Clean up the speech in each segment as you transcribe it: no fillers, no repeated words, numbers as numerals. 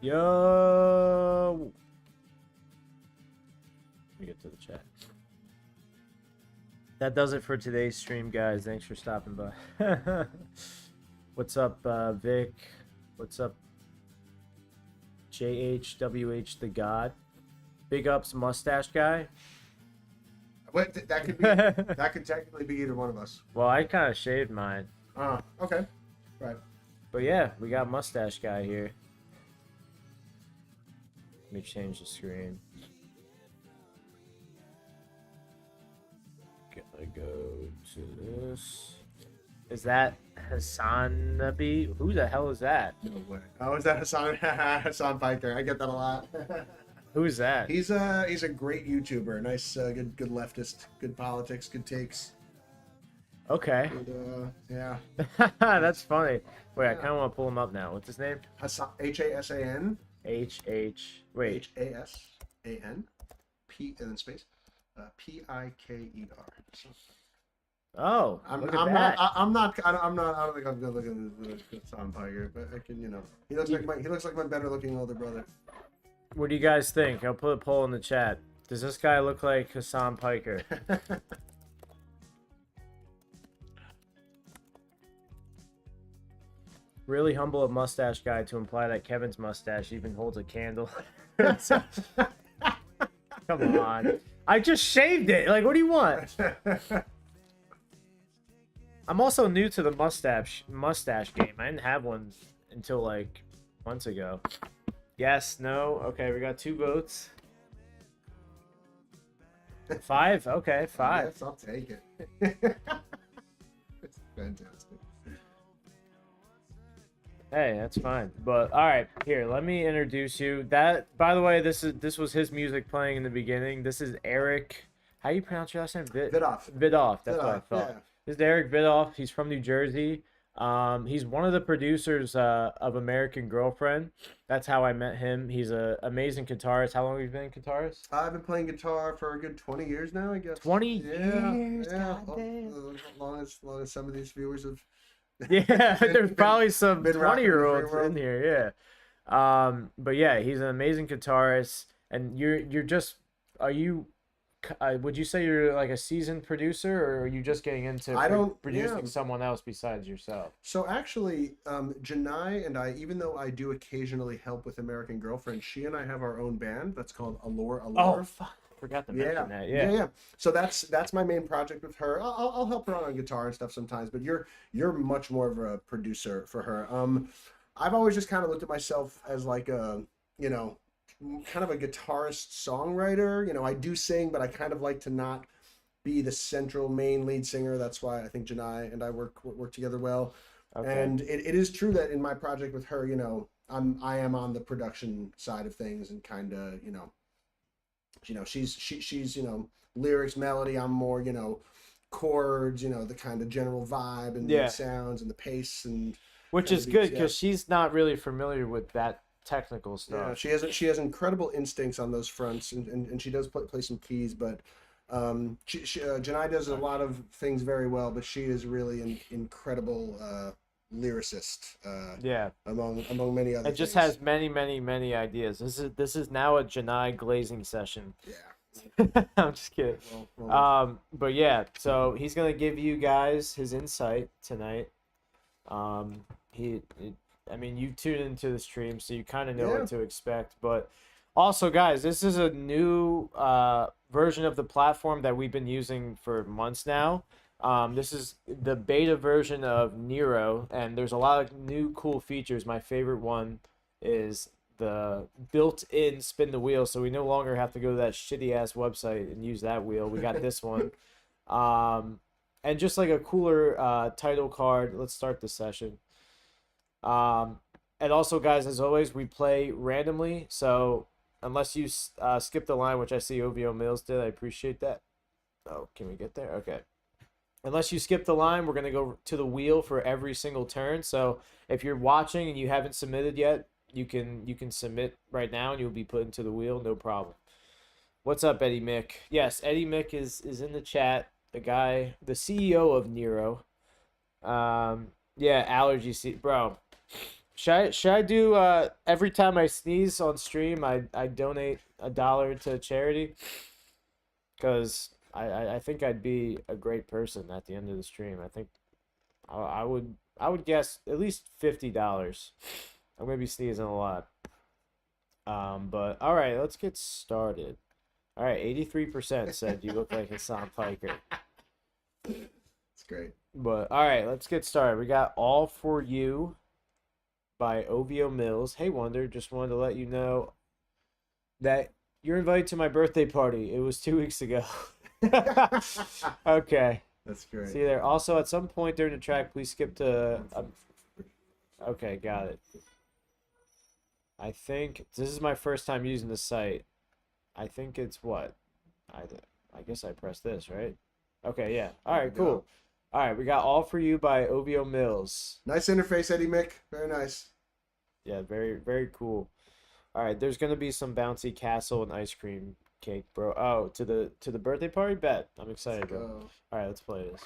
Yo. Let me get to the chat. That does it for today's stream, guys. Thanks for stopping by. What's up, Vic? What's up, JHWH the God? Big ups, mustache guy. Wait, that could be that could technically be either one of us. Well, I kind of shaved mine. Okay. Right. But yeah, we got mustache guy here. Let me change the screen. Gonna go to this. Is that Hassan Nabi? Who the hell is that? No way. Oh, is that Hassan Hassan Piker? I get that a lot. Who's that? He's a great YouTuber. Nice, good leftist. Good politics. Good takes. Okay. Good, yeah. That's funny. Wait, I Yeah. kind of want to pull him up now. What's his name? Hassan Hasan Wait. Hasan P and then space Piker. Oh, I'm look not. at that. I'm not. I don't think I'm good looking at Hassan Piker, but I can. He looks like my better looking older brother. What do you guys think? I'll put a poll in the chat. Does this guy look like Hassan Piker? Really humble of mustache guy to imply that Kevin's mustache even holds a candle. Come on. I just shaved it. Like, what do you want? I'm also new to the mustache game. I didn't have one until like months ago. Yes, no. Okay, we got 2 votes. 5? Okay, 5. Yes, I'll take it. It's fantastic. Hey, that's fine. But all right, here, let me introduce you. That, by the way, this was his music playing in the beginning. This is Eric. How do you pronounce your last name? Vidoff. Vidoff. That's what I Vidoff, thought. yeah. This is Eric Vidoff. He's from New Jersey. He's one of the producers of American Girlfriend. That's how I met him. He's an amazing guitarist. How long have you been a guitarist? I've been playing guitar for a good 20 years now, I guess. 20 Yeah, years. yeah. Goddamn. As long as some of these viewers have. Yeah, there's probably some been rocking the 20-year-olds free world. in here. Yeah. But yeah, he's an amazing guitarist, and you're just would you say you're like a seasoned producer, or are you just getting into producing yeah. someone else besides yourself? So actually, Janai and I, even though I do occasionally help with American Girlfriend, she and I have our own band that's called Allure. Oh, fuck. Forgot to mention that. Yeah. So that's my main project with her. I'll help her out on guitar and stuff sometimes, but you're much more of a producer for her. I've always just kind of looked at myself as like a, kind of a guitarist songwriter. I do sing, but I kind of like to not be the central main lead singer. That's why I think Janai and I work together well. Okay. And it is true that in my project with her, I am on the production side of things and kind of, she's lyrics, melody. I'm more chords, the kind of general vibe and the sounds and the pace and Which is good because she's not really familiar with that technical stuff. Yeah, she has incredible instincts on those fronts, and she does play some keys, but Janai does a lot of things very well, but she is really an incredible lyricist. Among many other. It just things. has many ideas. This is now a Janai glazing session. Yeah. I'm just kidding. But yeah, so he's gonna give you guys his insight tonight. I mean, you tuned into the stream, so you kind of know what to expect. But also, guys, this is a new version of the platform that we've been using for months now. This is the beta version of Nero, and there's a lot of new cool features. My favorite one is the built-in spin the wheel, so we no longer have to go to that shitty-ass website and use that wheel. We got this one. And just like a cooler title card. Let's start the session. And also, guys, as always, we play randomly. So unless you skip the line, which I see OVO Mills did, I appreciate that. Oh, can we get there? Okay. Unless you skip the line, we're going to go to the wheel for every single turn. So if you're watching and you haven't submitted yet, you can submit right now and you'll be put into the wheel. No problem. What's up, Eddie Mick? Yes, Eddie Mick is in the chat. The CEO of Nero. Yeah, allergy bro. Should I do every time I sneeze on stream, I donate $1 to charity? Because I think I'd be a great person at the end of the stream. I think I would guess at least $50. I'm gonna be sneezing a lot. But all right, let's get started. All right, 83% said you look like Hassan Piker. It's great. But all right, let's get started. We got All For You by OVO Mills. Hey Wonder, just wanted to let you know that you're invited to my birthday party. It was 2 weeks ago. Okay. That's great. See you there. Also, at some point during the track, please skip to. Okay, got it. I think this is my first time using the site. I think it's what? I guess I pressed this, right? Okay, yeah. All right, cool. All right, we got All For You by OVO Mills. Nice interface, Eddie Mick. Very nice. Yeah, very, very cool. All right, there's gonna be some bouncy castle and ice cream cake, bro. Oh, to the birthday party? Bet. I'm excited, bro. All right, let's play this.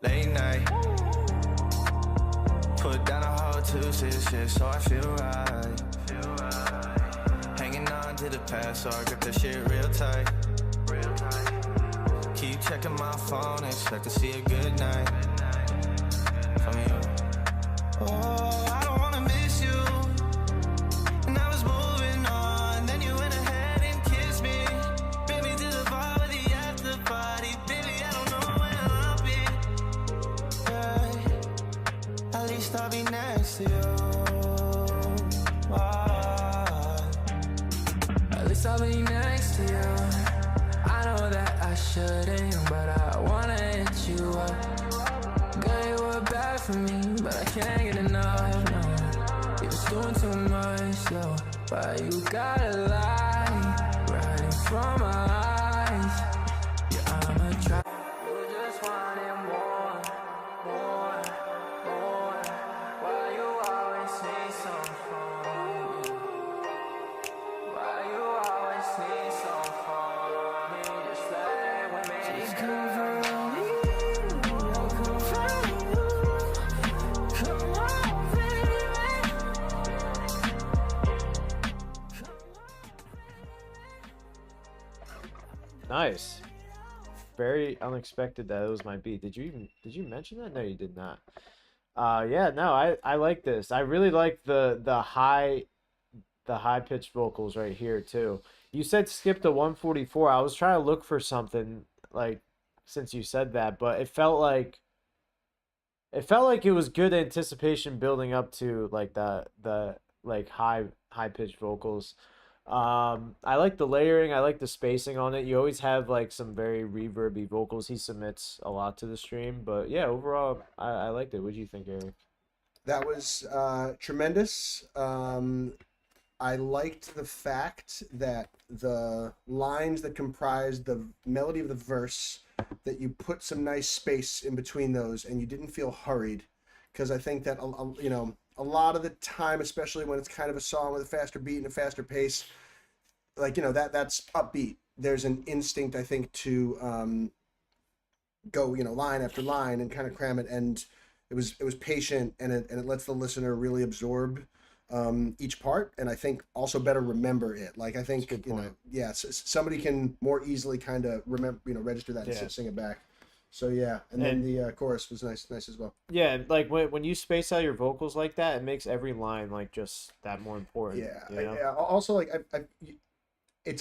Late night, put down a whole 2-6 shit, so I feel right. Hanging on to the past, so I grip the shit real tight. Keep checking my phone, expect to see a good night from you. Oh, I don't wanna miss you. And I was moving on, then you went ahead and kissed me. Bring me to the bar with the after party, baby. I don't know when I'll be. Yeah. At least I'll be next to you. At least I'll be next to you. I know that I shouldn't, but I wanna hit you up. Girl, you were bad for me, but I can't get enough, no. You're just doing too much, though. But you got a lie right in front of my eyes. Yeah, I'm a try. You just wanted more, more, more. Why you always need some from me? Why you always need some from me? Just stay with me. Just come from me. Come from you. Come on, baby. Nice. Very unexpected that it was my beat. Did you mention that? No, you did not. Yeah, no, I like this. I really like the high pitched vocals right here too. You said skip to 144. I was trying to look for something like since you said that, but it felt like it was good anticipation building up to like the like high pitched vocals. I like the layering. I like the spacing on it. You always have like some very reverby vocals. He submits a lot to the stream, but yeah, overall, I liked it. What do you think, Eric? That was tremendous. I liked the fact that the lines that comprised the melody of the verse, that you put some nice space in between those and you didn't feel hurried. Because I think that, you know, a lot of the time, especially when it's kind of a song with a faster beat and a faster pace, like, you know, that's upbeat. There's an instinct, I think, to go, you know, line after line and kind of cram it. And it was patient, and it lets the listener really absorb each part, and I think also better remember it. Like, I think, Good you know, point. yeah, somebody can more easily kind of remember, you know, register that and Yeah. sing it back. So yeah, and then the chorus was nice as well. Yeah, and, like when you space out your vocals like that, it makes every line like just that more important. Yeah, you know? yeah. Also, like,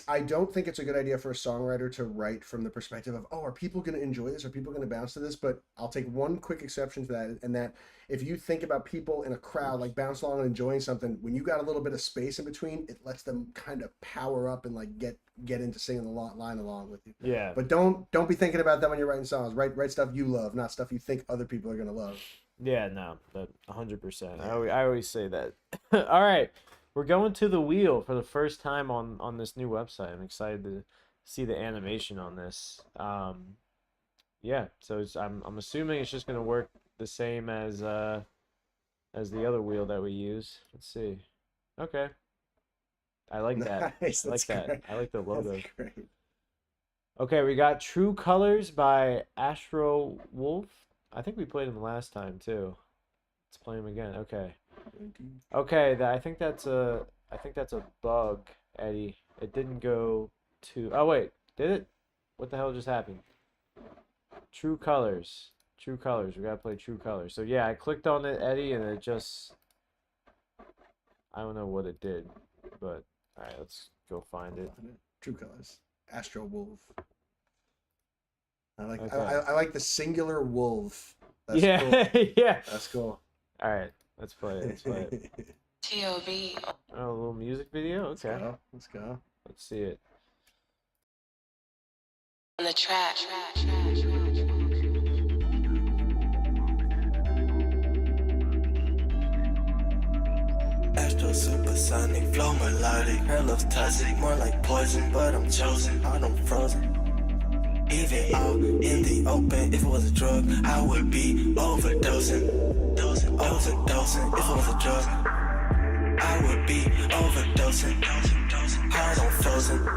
I don't think it's a good idea for a songwriter to write from the perspective of, oh, are people going to enjoy this? Are people going to bounce to this? But I'll take one quick exception to that, and that if you think about people in a crowd like bounce along and enjoying something, when you got a little bit of space in between, it lets them kind of power up and like get into singing the line along with you. Yeah. But don't be thinking about that when you're writing songs. Write stuff you love, not stuff you think other people are going to love. Yeah, no, that 100%. I always say that. All right, we're going to the wheel for the first time on this new website. I'm excited see the animation on this. Yeah, so I'm assuming it's just gonna work the same as the other wheel that we use. Let's see. Okay. I like that. Nice. I like That's that. great. I like the logo. That's great. Okay, we got True Colors by Astro Wolf. I think we played him last time too. Let's play him again. Okay. Okay, I think that's a bug, Eddie. It didn't go to. Oh wait, did it? What the hell just happened? True Colors. True Colors. We gotta play True Colors. So yeah, I clicked on it, Eddie, and it just. I don't know what it did, but all right, let's go find it. True Colors. Astro Wolf. I like Okay. I like the singular wolf. That's Yeah, cool. yeah. That's cool. All right, let's play it. Let's play it. T.O.B. Oh, a little music video. Let's Okay, go. Let's go. let's see it. On the track. Astro supersonic, flow melodic, her love's toxic, more like poison, but I'm chosen, heart I'm frozen. Even out in the open, if it was a drug, I would be overdosing. Overdosing, if it was a drug, I would be overdosing. Heart on frozen.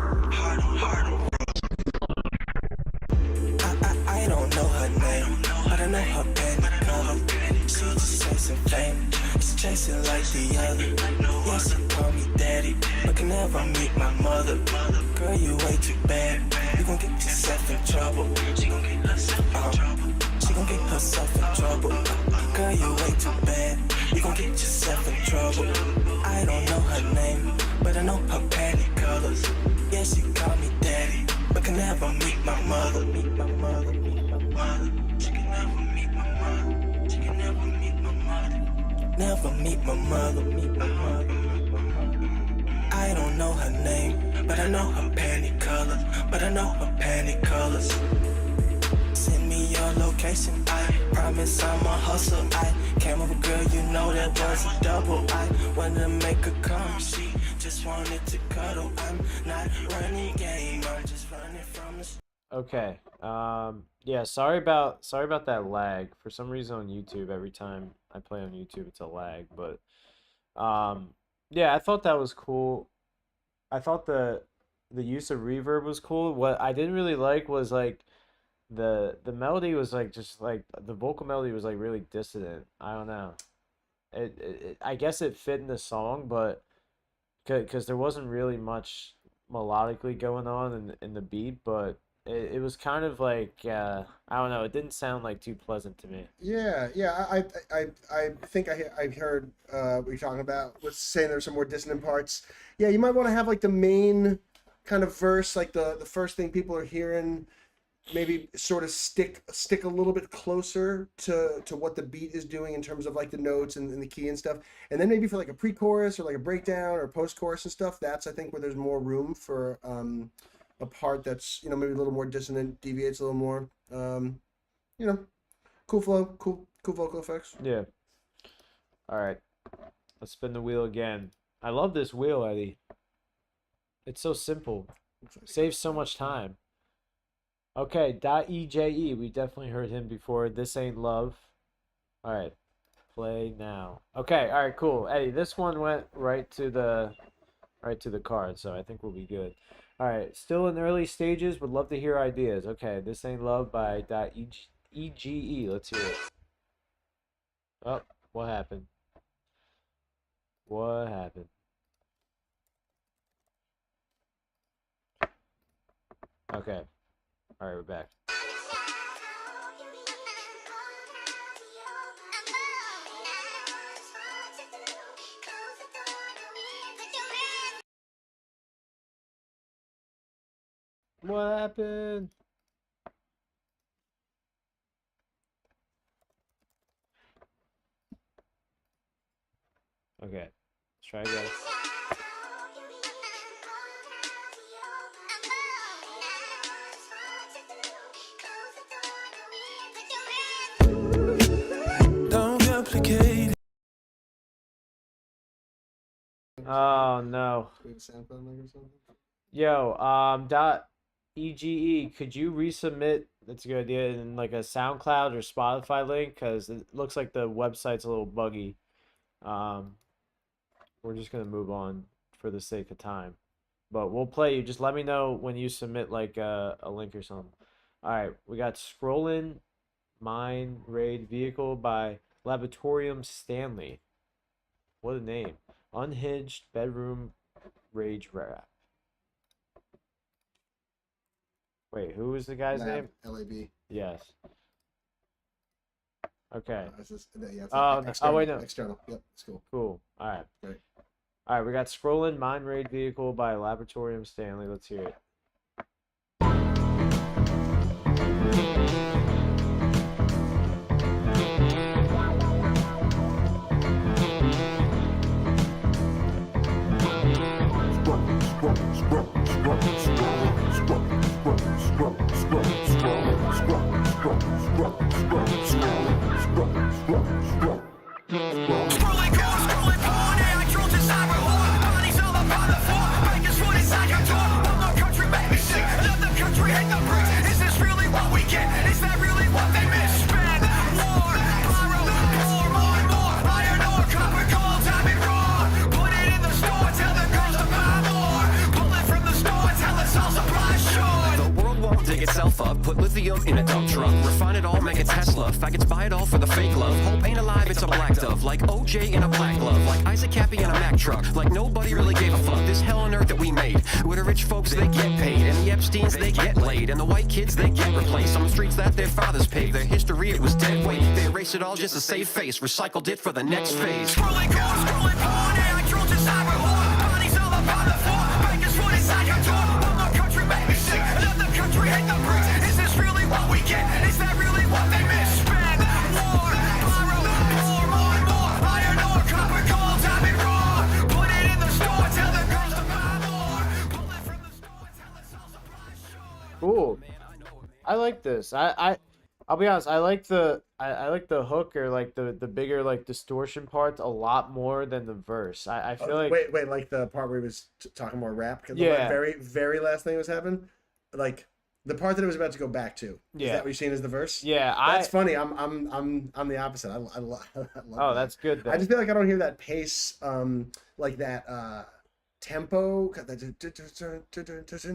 I don't know her name, but I know her penny color. She just chasing fame, just chasing like the other. Yeah, she call me daddy, but can never meet my mother. Girl, you way too bad. You gon' get yourself in trouble. She gon' get herself in trouble. She gon' get herself in trouble. Girl, you way too bad. You gon' get yourself in trouble. I don't know her name, but I know her panty colors. Yeah, she call me daddy, but can never meet my mother. Meet my mother. Meet my mother. She can never meet my mother. She can never meet my mother. Never meet my mother. Meet my mother. I don't know her name, but I know her panty color. But I know her panty colors. Send me your location. I promise I'ma hustle. I came over, girl, you know that was a double. I wanted to make her come. She just wanted to cuddle. I'm not running game. I'm just running from the. Okay. Yeah, sorry about that lag. For some reason on YouTube, every time I play on YouTube, it's a lag. But yeah, I thought that was cool. I thought the use of reverb was cool. What I didn't really like was like the melody was like just like the vocal melody was like really dissonant. I don't know. I guess it fit in the song, but because there wasn't really much melodically going on in the beat, but it was kind of like I don't know. It didn't sound like too pleasant to me. Yeah, yeah. I think I heard what you're talking about. Was saying there's some more dissonant parts. Yeah, you might want to have like the main kind of verse, like the first thing people are hearing. Maybe sort of stick a little bit closer to what the beat is doing in terms of like the notes and the key and stuff. And then maybe for like a pre-chorus or like a breakdown or post-chorus and stuff, that's I think where there's more room for a part that's, you know, maybe a little more dissonant, deviates a little more. You know, cool flow, cool vocal effects. Yeah. All right. Let's spin the wheel again. I love this wheel, Eddie. It's so simple. Saves so much time. Okay, .EJE. We definitely heard him before. This Ain't Love. All right. Play now. Okay, all right, cool. Eddie, this one went right to the card, so I think we'll be good. All right, still in early stages. Would love to hear ideas. Okay, This Ain't Love by .EGE. Let's hear it. Oh, what happened? What happened? Okay. All right, we're back. What happened? Okay, let's try again. Don't complicate. Oh no. Maybe SoundCloud link or something. Yo, EGE, could you resubmit? That's a good idea in like a SoundCloud or Spotify link because it looks like the website's a little buggy. Um, we're just gonna move on for the sake of time, but we'll play you. Just let me know when you submit like a link or something. All right, we got Scrollin' Mine Raid Vehicle by Laboratorium Stanley. What a name. Unhinged Bedroom Rage Rap. Wait, who was the guy's name? LAB. Yes. Okay. Yeah, it's Oh, external, wait, no. External. Yep, it's cool. Cool. All right. Great. All right, we got Scrollin' Mine Raid Vehicle by Laboratorium Stanley. Let's hear it. Scrolling core, scrolling porn, AI trolls inside my whore. Bodies all up on the floor, bikers foot inside your door. One more country made me sick, another country hate the bricks. Is this really what we get? Is that really what they miss? Spend war, borrow, pour more and more. Iron ore, copper, gold, diamond raw. Put it in the store, tell the girls to buy more. Pull it from the store, tell us all supply short. The world won't dig itself up. Put lithium in a dump truck. Refine it all, make a Tesla. Faggots buy it all for the fake love. Hope ain't alive, it's a black dove. Like OJ in a black glove. Like Isaac Cappy in a Mack truck. Like nobody really gave a fuck. This hell on earth that we made. With the rich folks, they get paid. And the Epsteins, they get laid. And the white kids, they get replaced. On the streets that their fathers paved. Their history, it was dead weight. They erased it all just to save face. Recycled it for the next phase. Scrolling core, scrolling porn, AI trolls inside my whore. Bodies all up on the floor, bikers foot inside your door. One more country made me sick, another country hate the bricks. Is this really what we get? Is that really what they miss? Spend war, borrow, pour more and more. Iron ore, copper, gold, diamond raw. Put it in the store, tell the girls to buy more. Pull it from the store, tell us all supply short. Cool. I like this. I'll be honest. I like the hook or like the bigger like distortion parts a lot more than the verse. I feel like Wait, like the part where he was talking more rap? 'Cause Yeah. The very last thing that was happening? Like, the part that it was about to go back to. Is Yeah. that what you're seeing as the verse? yeah. That's funny. I'm the opposite. I love Oh, that. that's good. I Then. just feel like I don't hear that pace, like that tempo.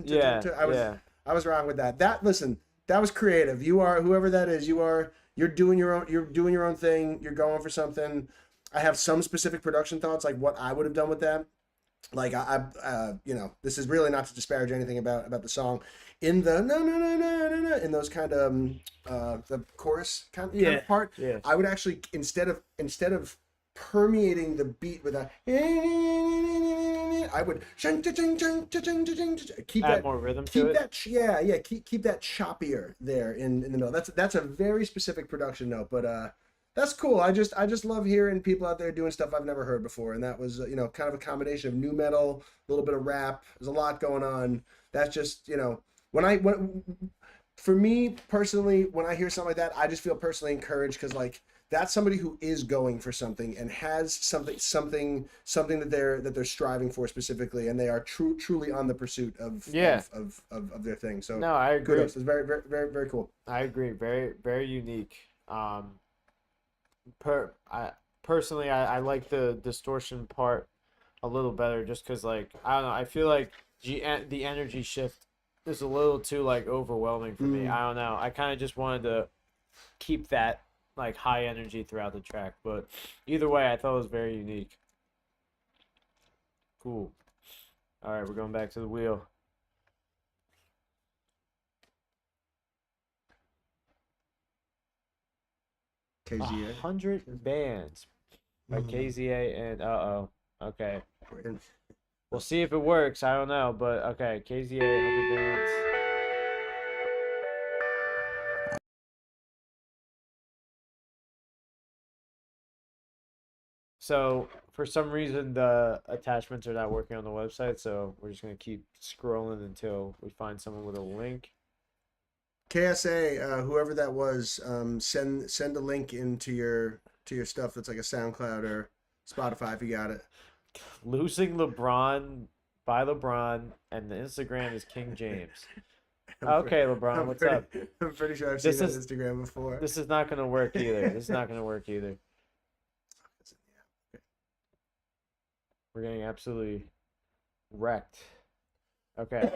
Yeah. I was wrong with that. Listen, that was creative. You are whoever that is. You're doing your own thing. You're going for something. I have some specific production thoughts, like what I would have done with that. Like this is really not to disparage anything about the song. In the no, in those kind of the chorus kind of part, Yeah. I would actually instead of permeating the beat with a, I would keep Add that more rhythm to keep it. that keep that choppier there in the middle. That's a very specific production note, but that's cool. I just love hearing people out there doing stuff I've never heard before, and that was kind of a combination of new metal, a little bit of rap. There's a lot going on. That's just for me personally, when I hear something like that, I just feel personally encouraged because like that's somebody who is going for something and has something that they're striving for specifically, and they are truly on the pursuit of their thing. So No, I agree. kudos. It's very very very very cool. I agree. Very very unique. Personally, I like the distortion part a little better just because like I don't know. I feel like the energy shift is a little too like overwhelming for me. I don't know. I kind of just wanted to keep that like high energy throughout the track, but either way, I thought it was very unique. Cool. All right, we're going back to the wheel. KZA. 100 bands by KZA and okay. We'll see if it works. I don't know, but okay, KZA 100 bands. So for some reason the attachments are not working on the website, so we're just gonna keep scrolling until we find someone with a link. KSA, whoever that was, send a link into your stuff that's like a SoundCloud or Spotify if you got it. Losing LeBron by LeBron, and the Instagram is King James. Okay, LeBron, what's up? I'm pretty sure I've This seen that is- Instagram before. This is not gonna work either. This is not gonna work either. We're getting absolutely wrecked. Okay.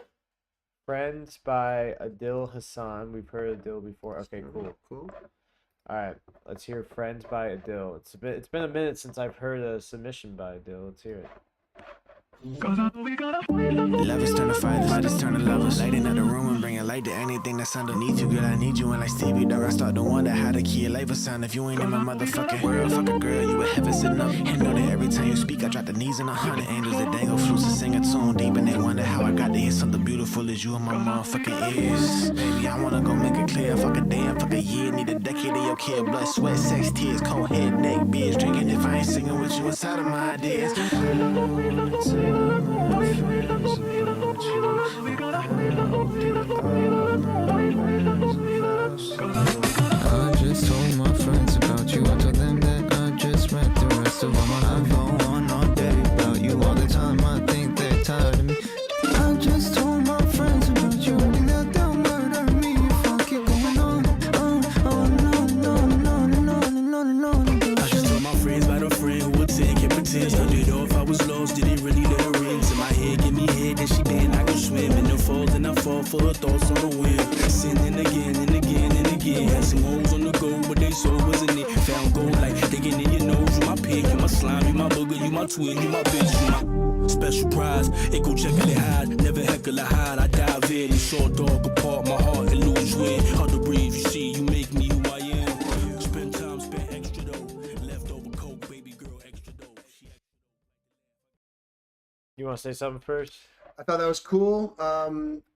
Friends by Adil Hassan. We've heard Adil before. Okay, cool. Cool. All right, let's hear Friends by Adil. It's been a minute since I've heard a submission by Adil. Let's hear it. Lovers turn to fighters turn to lovers. Lighting up the room and bringing light to anything that's underneath you. Girl, I need you, and like Stevie Dog, I start to wonder how to keep your life a sound. If you ain't in my motherfucking world, fuck a girl, you a heaven sitting up. And know that every time you speak, I drop the knees in 100 angels that dangle flutes and sing a tune deep, and they wonder how I got to hear something beautiful as you in my motherfucking ears. Baby, I wanna go make it clear. Fuck a day, fuck a year, need a decade of your kid. Blood, sweat, sex, tears, cold head, neck, beers, drinking. If I ain't singing with you inside of my ideas. I just told my friends about you. I told them that I just read the rest of all my life. I go on all day about you all the time. I think they're tired of me. I just told my friends about you. I think that they'll murder me if I keep going on. I just told my friends about a friend who would take it, pretend. Started off, I was lost, didn't really let her rings in my head, give me head, then she did, I could swim in the falls, and I fall for her thoughts on the wind. Sinning again and again and again. Had some hoes on the go, but they so wasn't it. Found gold like digging in your nose. You my pig, you my slime, you my booger, you my twin, you my bitch, you my special prize. It go check it hide, never heckle or hide. I dive in and saw dog apart my heart and lose wind. Hard to breathe, you see, you make me who I am. Spend time, spend extra dough. Leftover coke, baby girl, extra dough. You want to say something first? I thought that was cool.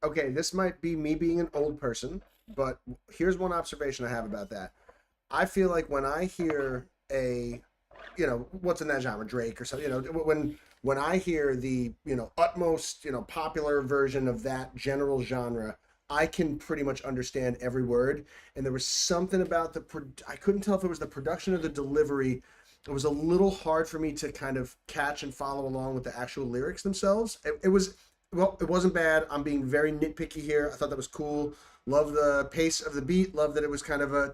Okay, this might be me being an old person, but here's one observation I have about that. I feel like when I hear what's in that genre, Drake or something, when I hear the, utmost, popular version of that general genre, I can pretty much understand every word. And there was something about I couldn't tell if it was the production or the delivery. It was a little hard for me to kind of catch and follow along with the actual lyrics themselves. It wasn't bad. I'm being very nitpicky here. I thought that was cool. Love the pace of the beat. Love that it was kind of a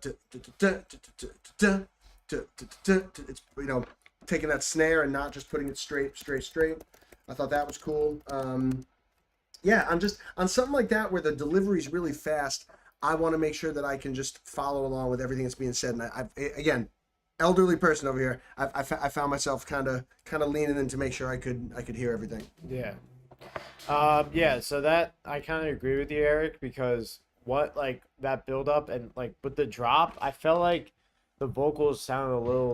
it's, taking that snare and not just putting it straight. I thought that was cool. Yeah, I'm just on something like that where the delivery is really fast. I want to make sure that I can just follow along with everything that's being said. And again, elderly person over here. I found myself kind of leaning in to make sure I could hear everything. Yeah. Yeah, so that I kind of agree with you, Eric, because that build up and with the drop, I felt like the vocals sounded a little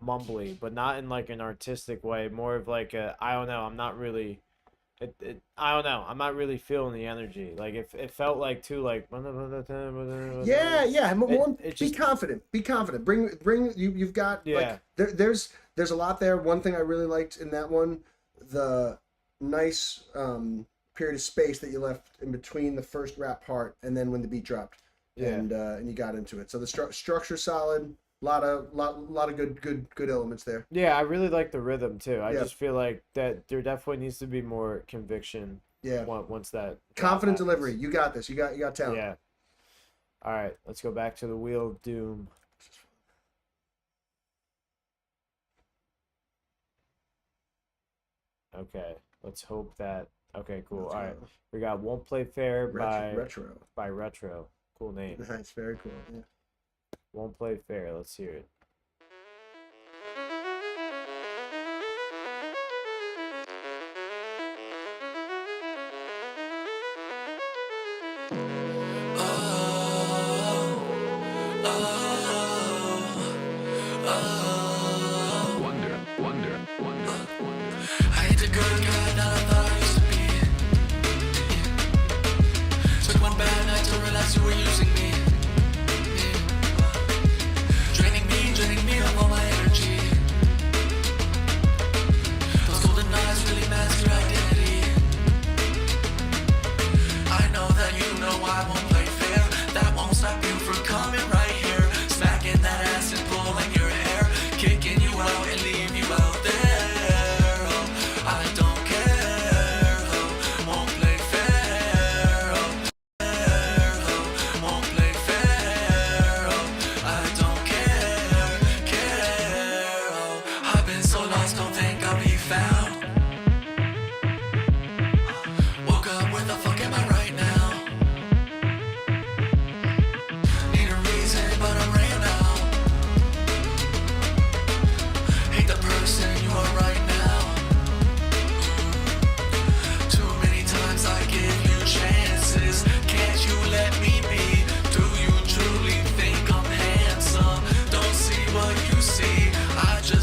mumbly, but not in an artistic way, more of I don't know, I'm not really I don't know, I'm not really feeling the energy. It felt like too Yeah, more, it be just- confident. Bring you've got there's a lot there. One thing I really liked in that one, the nice period of space that you left in between the first rap part and then when the beat dropped. Yeah. And you got into it. So the structure solid, lot of good elements there. Yeah, I really like the rhythm too. I Yeah. just feel like that there definitely needs to be more conviction. Yeah. Once that Confident drop delivery. happens. You got this. You got talent. Yeah. All right, let's go back to the Wheel of Doom. Okay, let's hope that. Okay, cool. All right, we got Won't Play Fair Retro. by Retro. Cool name. That's very cool. Yeah. Won't Play Fair. Let's hear it. I hate to go to God, not I thought I used to be. Took one bad night to realize you were using me. Draining me of all my energy. Those golden eyes really mask your identity. I know that you know I won't play fair. That won't stop you from coming right here. Smacking that ass and pulling your hair. Kicking you out and leave you out there. Oh, I don't care.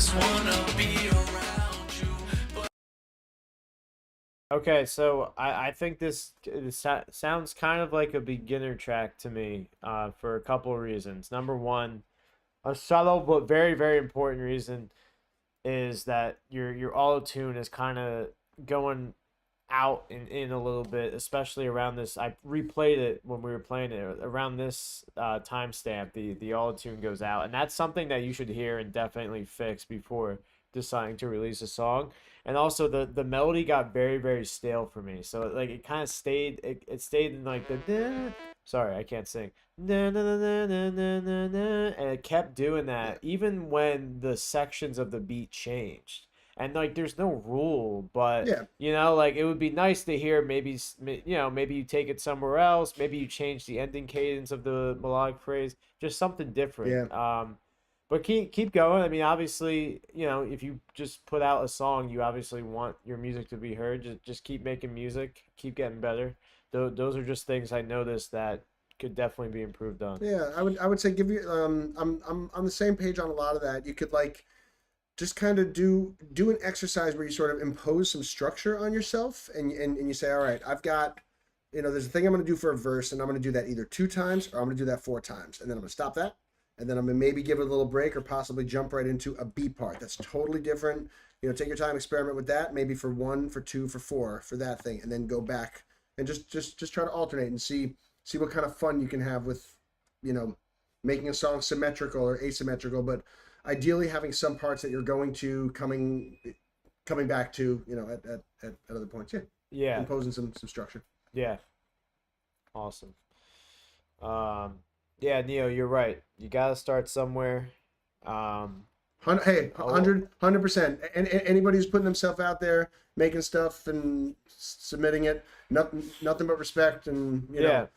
just wanna be around you. Okay, so I think this sounds kind of like a beginner track to me, for a couple of reasons. Number one, a subtle but very, very important reason is that your auto tune is kind of going out and in a little bit, especially around this. I replayed it when we were playing it around this timestamp. The auto tune goes out, and that's something that you should hear and definitely fix before deciding to release a song. And also the melody got very, very stale for me, so like it kind of stayed it stayed in like the sorry, I can't sing, and it kept doing that even when the sections of the beat changed. And like there's no rule, but Yeah. you know, like it would be nice to hear maybe maybe you take it somewhere else, maybe you change the ending cadence of the melodic phrase, just something different. But keep going. I mean, obviously, if you just put out a song, you obviously want your music to be heard. Just keep making music, keep getting better. Those are just things I noticed that could definitely be improved on. Yeah, I would say give you I'm on the same page on a lot of that. You could like just kind of do an exercise where you sort of impose some structure on yourself and you say, all right, I've got, there's a thing I'm going to do for a verse, and I'm going to do that either 2 times or I'm going to do that 4 times, and then I'm going to stop that. And then I'm going to maybe give it a little break or possibly jump right into a B part. That's totally different. Take your time, experiment with that. Maybe for 1, for 2, for 4, for that thing. And then go back and just try to alternate and see what kind of fun you can have with, making a song symmetrical or asymmetrical. But ideally having some parts that you're going to coming back to, at other points. Yeah. Yeah. Imposing some structure. Yeah. Awesome. Yeah, Neo, you're right. You gotta start somewhere. Hey, 100%. And anybody who's putting themselves out there, making stuff and submitting it, nothing but respect. And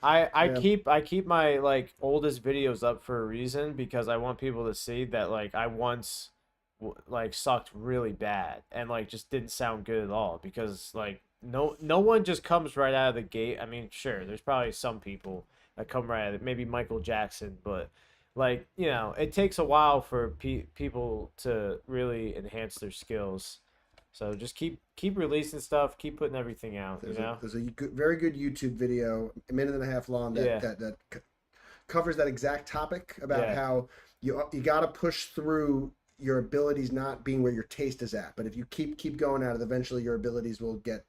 I keep my like oldest videos up for a reason, because I want people to see that like I once like sucked really bad and like just didn't sound good at all, because like no one just comes right out of the gate. I mean, sure, there's probably some people that come right at it, maybe Michael Jackson, but like, it takes a while for people to really enhance their skills. So just keep releasing stuff, keep putting everything out. There's a very good YouTube video, 1.5 minutes long, that covers that exact topic about how you got to push through your abilities not being where your taste is at, but if you keep going at it, eventually your abilities will get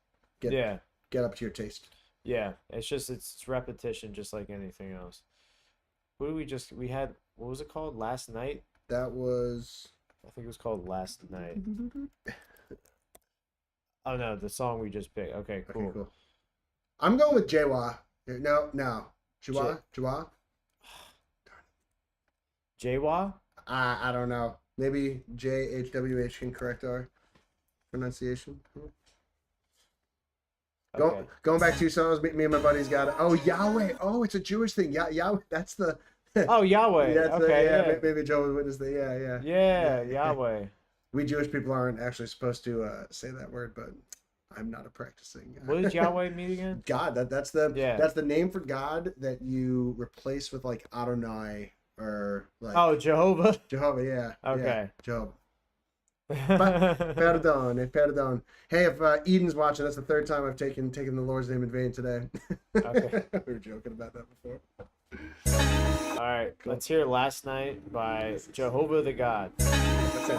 up to your taste. Yeah, it's repetition, just like anything else. We had, what was it called? Last Night? That was... I think it was called Last Night. Oh no, the song we just picked. Okay, cool. I'm going with Jawa. No. Jawa? Jawa? I don't know. Maybe JHWH can correct our pronunciation. Okay. Going back 2 songs, me and my buddies got it. Oh, Yahweh. Oh, it's a Jewish thing. Yahweh. That's the... Oh, Yahweh. Okay, maybe Jehovah's Witness thing. Yeah, Yahweh. We Jewish people aren't actually supposed to say that word, but I'm not a practicing. What does Yahweh mean again? God. That's the name for God that you replace with like Adonai or like... Oh, Jehovah. Jehovah, yeah. Okay. Yeah, Jehovah. Pardon. Hey, if Eden's watching, that's the 3rd time I've taken the Lord's name in vain today. Okay. We were joking about that before. All right, let's hear Last Night by Jehovah the God. That's it.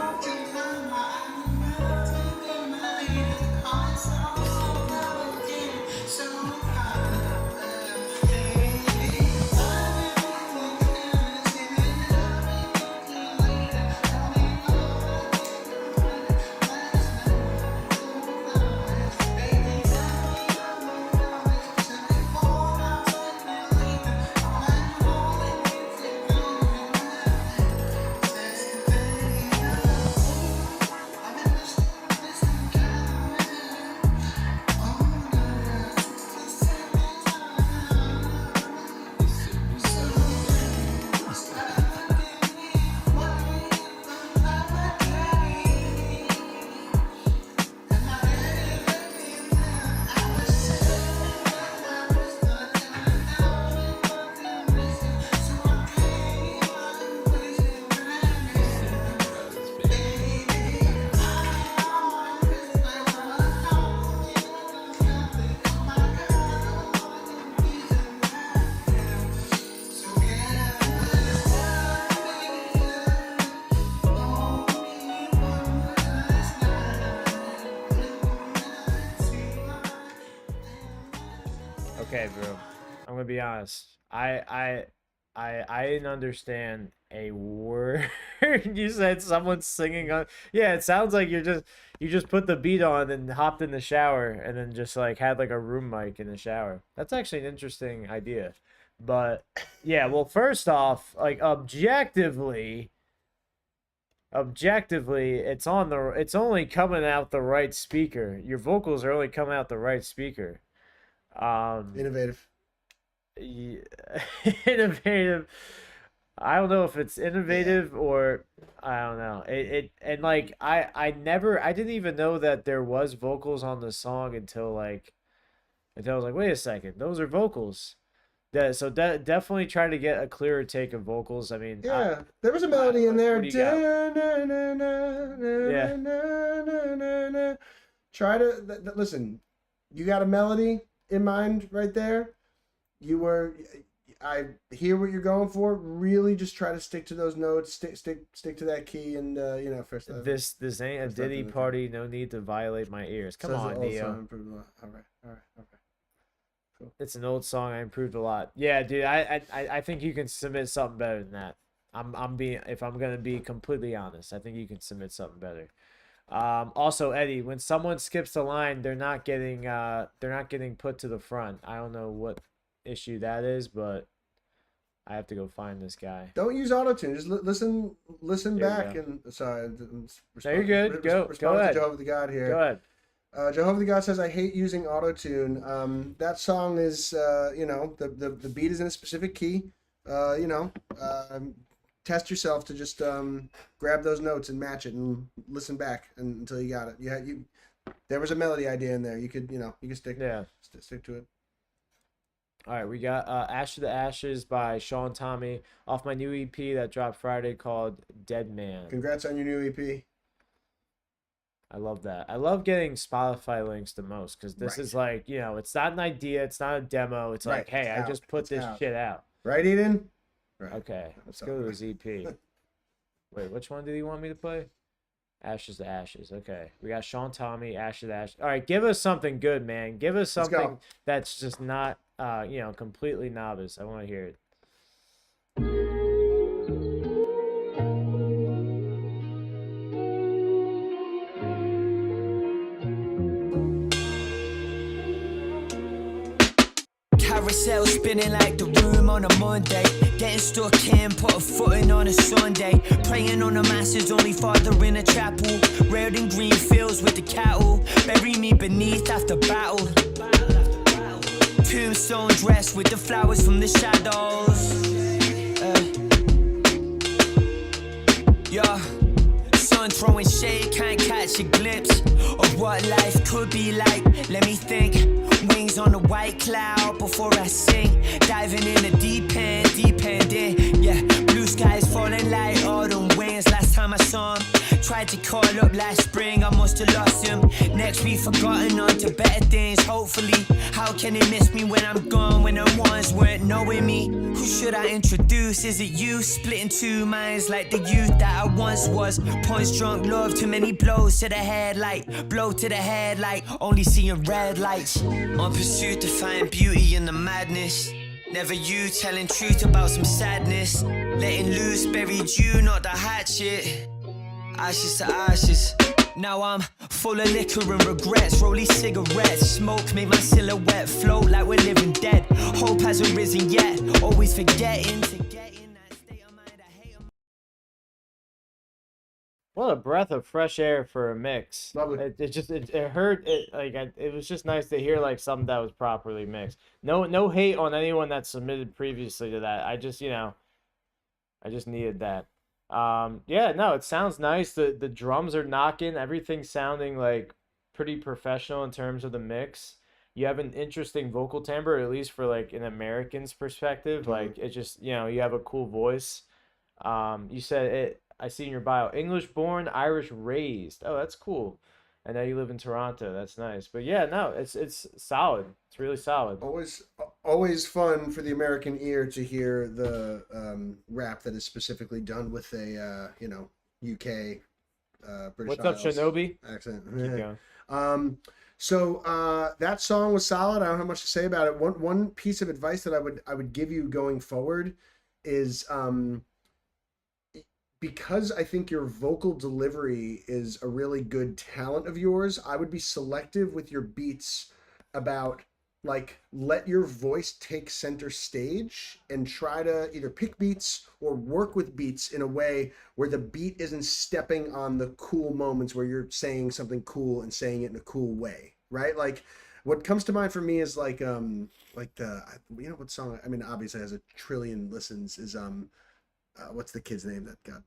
Okay, bro. I'm gonna be honest. I didn't understand a word you said. Someone singing on. Yeah, it sounds like you just put the beat on and hopped in the shower and then just like had like a room mic in the shower. That's actually an interesting idea. But yeah, well, first off, like objectively, it's only coming out the right speaker. Your vocals are only coming out the right speaker. Innovative. Yeah, innovative. I don't know if it's innovative or I don't know. And like I didn't even know that there was vocals on the song until I was like, wait a second, those are vocals. Definitely try to get a clearer take of vocals. I mean, Yeah, there was a melody in there. What do you got? Yeah. Try to listen. You got a melody in mind right there. I hear what you're going for. Really, just try to stick to those notes. Stick to that key, and first. This ain't a first Diddy after the- party. No need to violate my ears. Come says on, the old Neo. song improved a lot. All right. Okay. It's an old song. I improved a lot. Yeah, dude. I think you can submit something better than that. If I'm gonna be completely honest, I think you can submit something better. Also, Eddie, when someone skips the line, they're not getting put to the front. I don't know what issue that is, but I have to go find this guy. Don't use autotune. Just listen There you back go. and sorry. No, you're good. Go Respond ahead. to Jehovah the God here. Go ahead. Jehovah the God says, I hate using autotune. That song is, the beat is in a specific key. Test yourself to just grab those notes and match it and listen back until you got it. There was a melody idea in there. You could stick to it. All right, we got Ash to the Ashes by Sean Tommy off my new EP that dropped Friday called Dead Man. Congrats on your new EP. I love that. I love getting Spotify links the most because this Right. is like, it's not an idea. It's not a demo. It's Right, like, hey, it's I out. just put It's this out. shit out. Right, Eden? Right. Okay, let's So- go to his EP. Wait, which one did he want me to play? Ashes to Ashes. Okay, we got Sean Tommy, Ashes to Ashes. All right, give us something good, man. Give us Let's go. something that's just not, completely novice. I want to hear it. Carousel spinning like the room on a Monday. Getting stuck in, put a footing on a Sunday. Praying on the masses, only father in a chapel. Red and green fields with the cattle. Bury me beneath after battle. Tombstone dressed with the flowers from the shadows. Yeah. Sun throwing shade, can't catch a glimpse of what life could be like. Let me think. Wings on a white cloud before I sing. Diving in the deep end in. Yeah, blue skies falling like autumn winds. Last time I saw him, tried to call up last spring. I must have lost him. Next we forgotten on to better things. Hopefully, how can they miss me when I'm gone? When the ones weren't knowing me. Who should I introduce? Is it you? Split in two minds like the youth that I once was. Points drunk love, too many blows to the head like blow to the head like only seeing red lights. On pursuit to find beauty in the madness. Never you telling truth about some sadness. Letting loose buried you, not the hatchet. Ashes to ashes. Now I'm full of liquor and regrets. Rolly cigarettes, smoke make my silhouette float like we're living dead. Hope hasn't risen yet. Always forgetting to get in that state of mind. I hate 'em. What a breath of fresh air for a mix. Lovely. It hurt. It was just nice to hear like something that was properly mixed. No hate on anyone that submitted previously to that. I just needed that. Yeah, no, it sounds nice. The drums are knocking. Everything's sounding like pretty professional in terms of the mix. You have an interesting vocal timbre, at least for like an American's perspective. Like it just, you have a cool voice. You said it. I see in your bio, English born, Irish raised. Oh, that's cool. I know you live in Toronto. That's nice. But yeah, no, it's solid. It's really solid. Always fun for the American ear to hear the rap that is specifically done with a UK British What's up, Isles Shinobi? accent. Keep going. So that song was solid. I don't have much to say about it. One piece of advice that I would give you going forward is because I think your vocal delivery is a really good talent of yours, I would be selective with your beats about like let your voice take center stage and try to either pick beats or work with beats in a way where the beat isn't stepping on the cool moments where you're saying something cool and saying it in a cool way, right? Like what comes to mind for me is like the what song, I mean obviously has a trillion listens, is what's the kid's name that got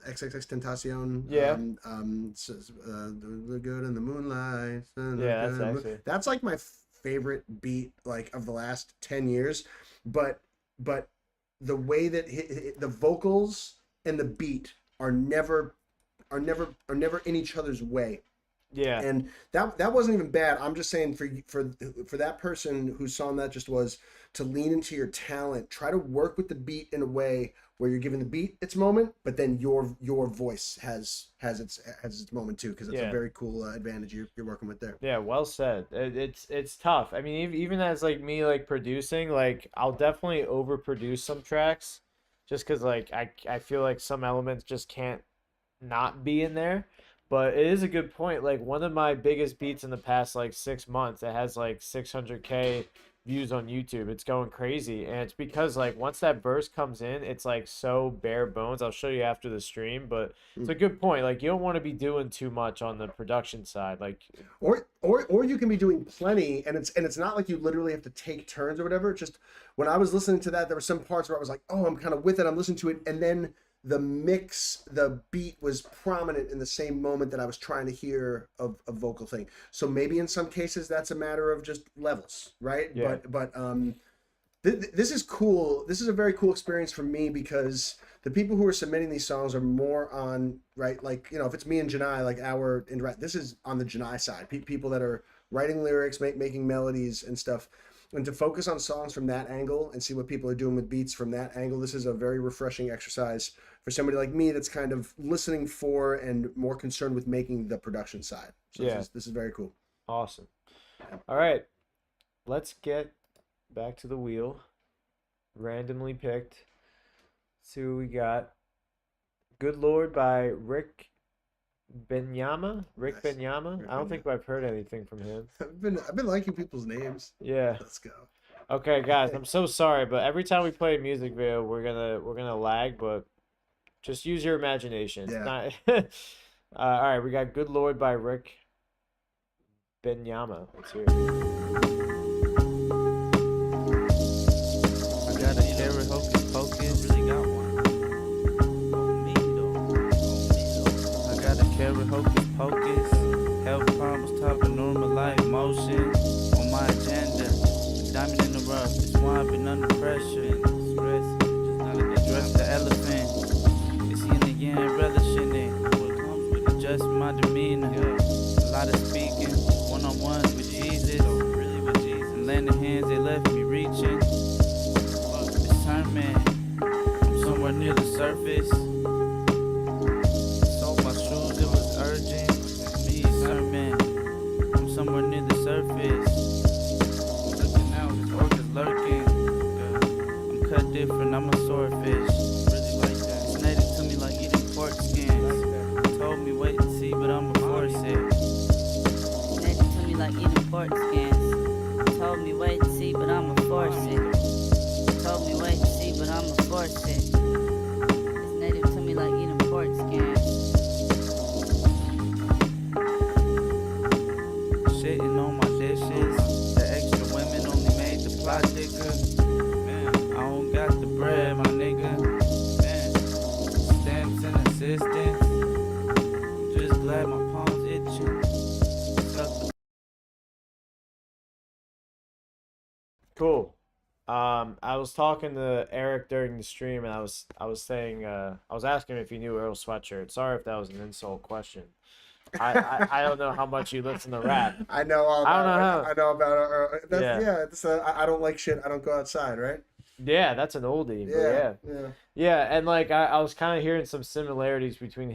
XXX Tentacion? Yeah. The good in the moonlight. Yeah, that's actually, That's like my favorite beat like of the last 10 years, but the way that the vocals and the beat are never in each other's way. yeah, And that wasn't even bad. I'm just saying for that person whose song that just was, to lean into your talent, try to work with the beat in a way where you're giving the beat its moment, but then your voice has its moment too, because it's Yeah. a very cool advantage you're working with there. yeah. Well said. It's tough. I mean, even as like me like producing, like I'll definitely overproduce some tracks, just because like I feel like some elements just can't not be in there. But it is a good point. Like one of my biggest beats in the past like 6 months, it has like 600K views on YouTube. It's going crazy, and it's because like once that verse comes in, it's like so bare bones. I'll show you after the stream, but it's a good point. Like you don't want to be doing too much on the production side. Like Or you can be doing plenty, and it's not like you literally have to take turns or whatever. It's just when I was listening to that, there were some parts where I was like, oh, I'm kind of with it. I'm listening to it, and then the beat was prominent in the same moment that I was trying to hear a vocal thing. So maybe in some cases that's a matter of just levels, right? Yeah. But this is cool. This is a very cool experience for me because the people who are submitting these songs are more on, right, like, you know, if it's me and Janai, like this is on the Janai side. People that are writing lyrics, making melodies and stuff. And to focus on songs from that angle and see what people are doing with beats from that angle, this is a very refreshing exercise for somebody like me that's kind of listening for and more concerned with making the production side. So Yeah. this is very cool. awesome. All right, let's get back to the wheel. Randomly picked. See what we got. Good Lord by Rick Benyama. Rick Nice. Benyama. Rick I don't think I've heard anything from him. I've been liking people's names. Yeah. Let's go. Okay, guys, I'm so sorry, but every time we play a music video, we're gonna lag, but just use your imagination. It's Yeah. not... all right, we got Good Lord by Rick Benyama. Let's hear it. I got a carrot hocus pocus. Really got one. On me though. I got a carrot hocus pocus. Health problems, top of normal life motion. On my agenda, the diamond in the rough. It's why I've been under pressure. Address the elephant. It's yin and yang, relishing it. What comes with adjust my demeanor. A lot of speaking, one-on-ones with Jesus. Really with Jesus. And landing hands, they left me reaching. Discernment, I'm somewhere near the surface. Sold my shoes, it was urgent. Me, discernment, I'm somewhere near the surface. Looking out, this orca's lurking. I'm cut different, I'm a swordfish. Really like that. It's native to me like eating pork skins. Told me wait and see, but I'ma force it. Native to me like eating pork skins. Told me wait and see, but I'ma force it. Told me wait and see, but I'ma force it. It's native to me like eating pork skins. Shitting on my dishes. The extra women only made the plot thicker. Man, I don't got the bread, my nigga. Man, stamps and assistance. I'm just glad my palms itching. Suck the Cool. I was talking to Eric during the stream, and I was saying I was asking him if he knew Earl Sweatshirt. Sorry if that was an insult question. I don't know how much you listen to rap. I know all I about don't know how- I know about it. Yeah. It's I don't like shit. I don't go outside, right? Yeah, that's an oldie. But yeah. Yeah. Yeah, and like I was kind of hearing some similarities between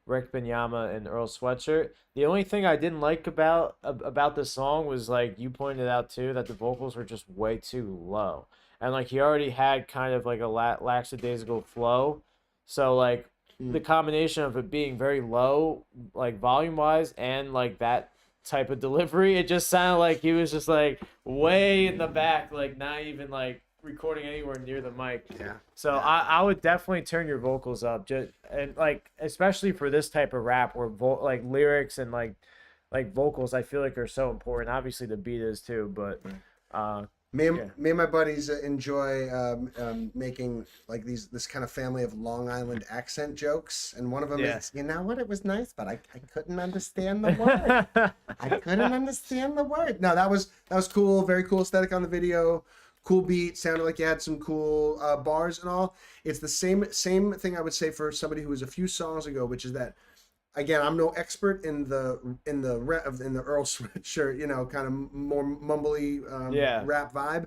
Rick Benyama and Earl Sweatshirt. The only thing I didn't like about the song was, like you pointed out too, that the vocals were just way too low, and like he already had kind of like a lackadaisical flow, so like the combination of it being very low, like volume wise, and like that type of delivery, it just sounded like he was just like way in the back, like not even like recording anywhere near the mic. Yeah. So I would definitely turn your vocals up, just and like especially for this type of rap where like lyrics and like vocals I feel like are so important. Obviously the beat is too, but Me and my buddies enjoy making like this kind of family of Long Island accent jokes, and one of them is, you know what, it was nice, but I couldn't understand the word. I couldn't understand the word. No, that was cool. Very cool aesthetic on the video. Cool beat. Sounded like you had some cool bars and all. It's the same thing I would say for somebody who was a few songs ago, which is that. Again, I'm no expert in the Earl Sweatshirt, you know, kind of more mumbly rap vibe.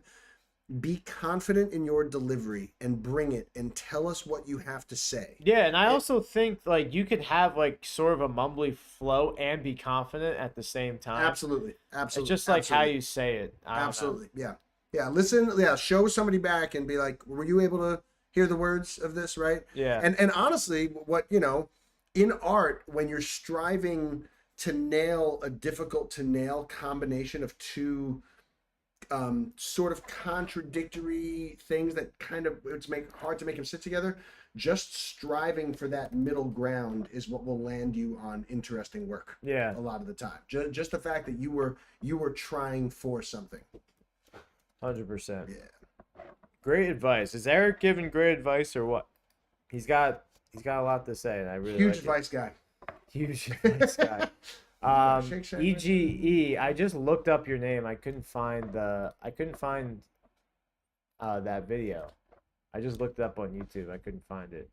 Be confident in your delivery and bring it and tell us what you have to say. Yeah, and I also think like you could have like sort of a mumbly flow and be confident at the same time. Absolutely. It's just like how you say it. Absolutely. Yeah. Listen. Yeah. Show somebody back and be like, were you able to hear the words of this? Right. Yeah. And honestly, what you know. In art, when you're striving to nail a difficult to nail combination of two sort of contradictory things that kind of hard to make them sit together, just striving for that middle ground is what will land you on interesting work. Yeah, a lot of the time. Just the fact that you were trying for something. 100%. Yeah. Great advice. Is Eric giving great advice or what? He's got a lot to say, and I really huge like advice guy. Huge advice guy. EGE. I just looked up your name. I couldn't find that video. I just looked it up on YouTube. I couldn't find it.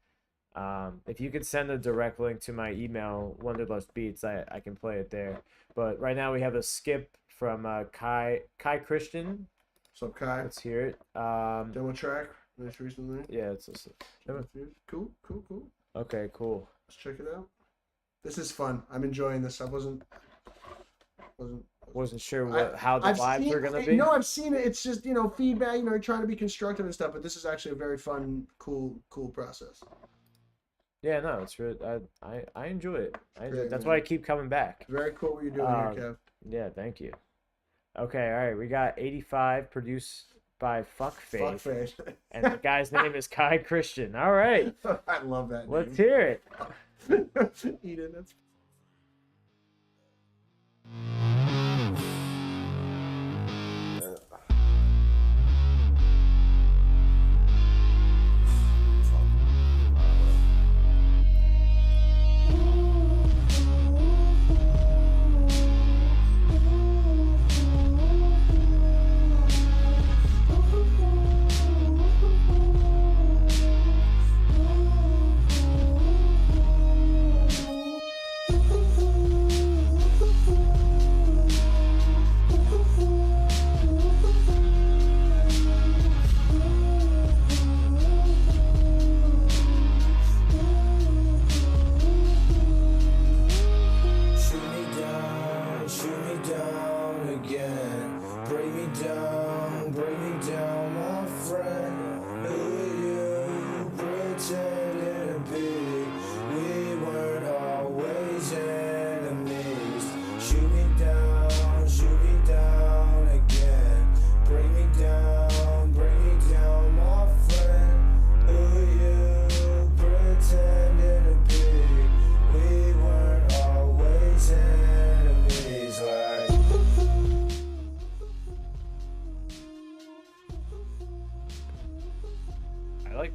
If you could send a direct link to my email, Wanderlust Beats, I can play it there. But right now we have a skip from Kai Christian. So Kai, let's hear it. Demo track. Nice recently. Yeah, it's cool. Okay, cool. Let's check it out. This is fun. I'm enjoying this. I wasn't sure how the vibes are gonna be. No, I've seen it. It's just, you know, feedback. You know, you're trying to be constructive and stuff. But this is actually a very fun, cool process. Yeah, no, it's really. I enjoy it. That's why I keep coming back. Very cool what you're doing here, Kev. Yeah, thank you. Okay, all right. We got 85 produced by Fuckface. And the guy's name is Kai Christian. All right. I love that. Let's hear it. Eden, that's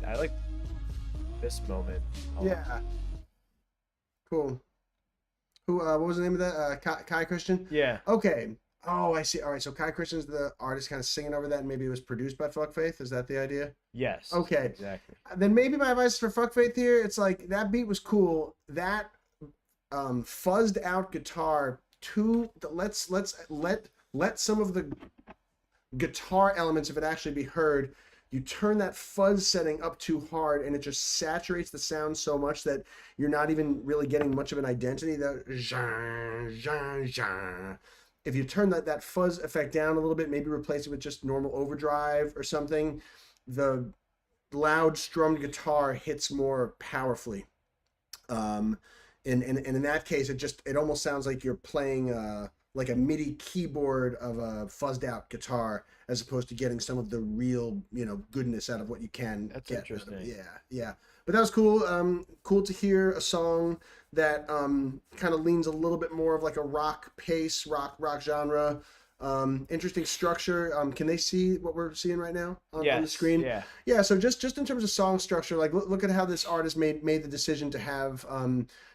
I like this moment. Yeah. Cool. Who? What was the name of that? Kai Christian. Yeah. Okay. Oh, I see. All right. So Kai Christian's the artist, kind of singing over that, and maybe it was produced by Fuckfaith. Is that the idea? Yes. Okay. Exactly. Then maybe my advice for Fuckfaith here, it's like that beat was cool. That fuzzed out guitar. Let some of the guitar elements, if it actually be heard, you turn that fuzz setting up too hard and it just saturates the sound so much that you're not even really getting much of an identity. That zhang, zhang, zhang. If you turn that fuzz effect down a little bit, maybe replace it with just normal overdrive or something, the loud strummed guitar hits more powerfully. And in that case, it almost sounds like you're playing like a MIDI keyboard of a fuzzed out guitar, as opposed to getting some of the real, goodness out of what you can That's get. interesting. Yeah. But that was cool. Cool to hear a song that kind of leans a little bit more of like a rock pace, rock genre. Interesting structure. Can they see what we're seeing right now on the screen? Yeah. So just in terms of song structure, like look at how this artist made the decision to have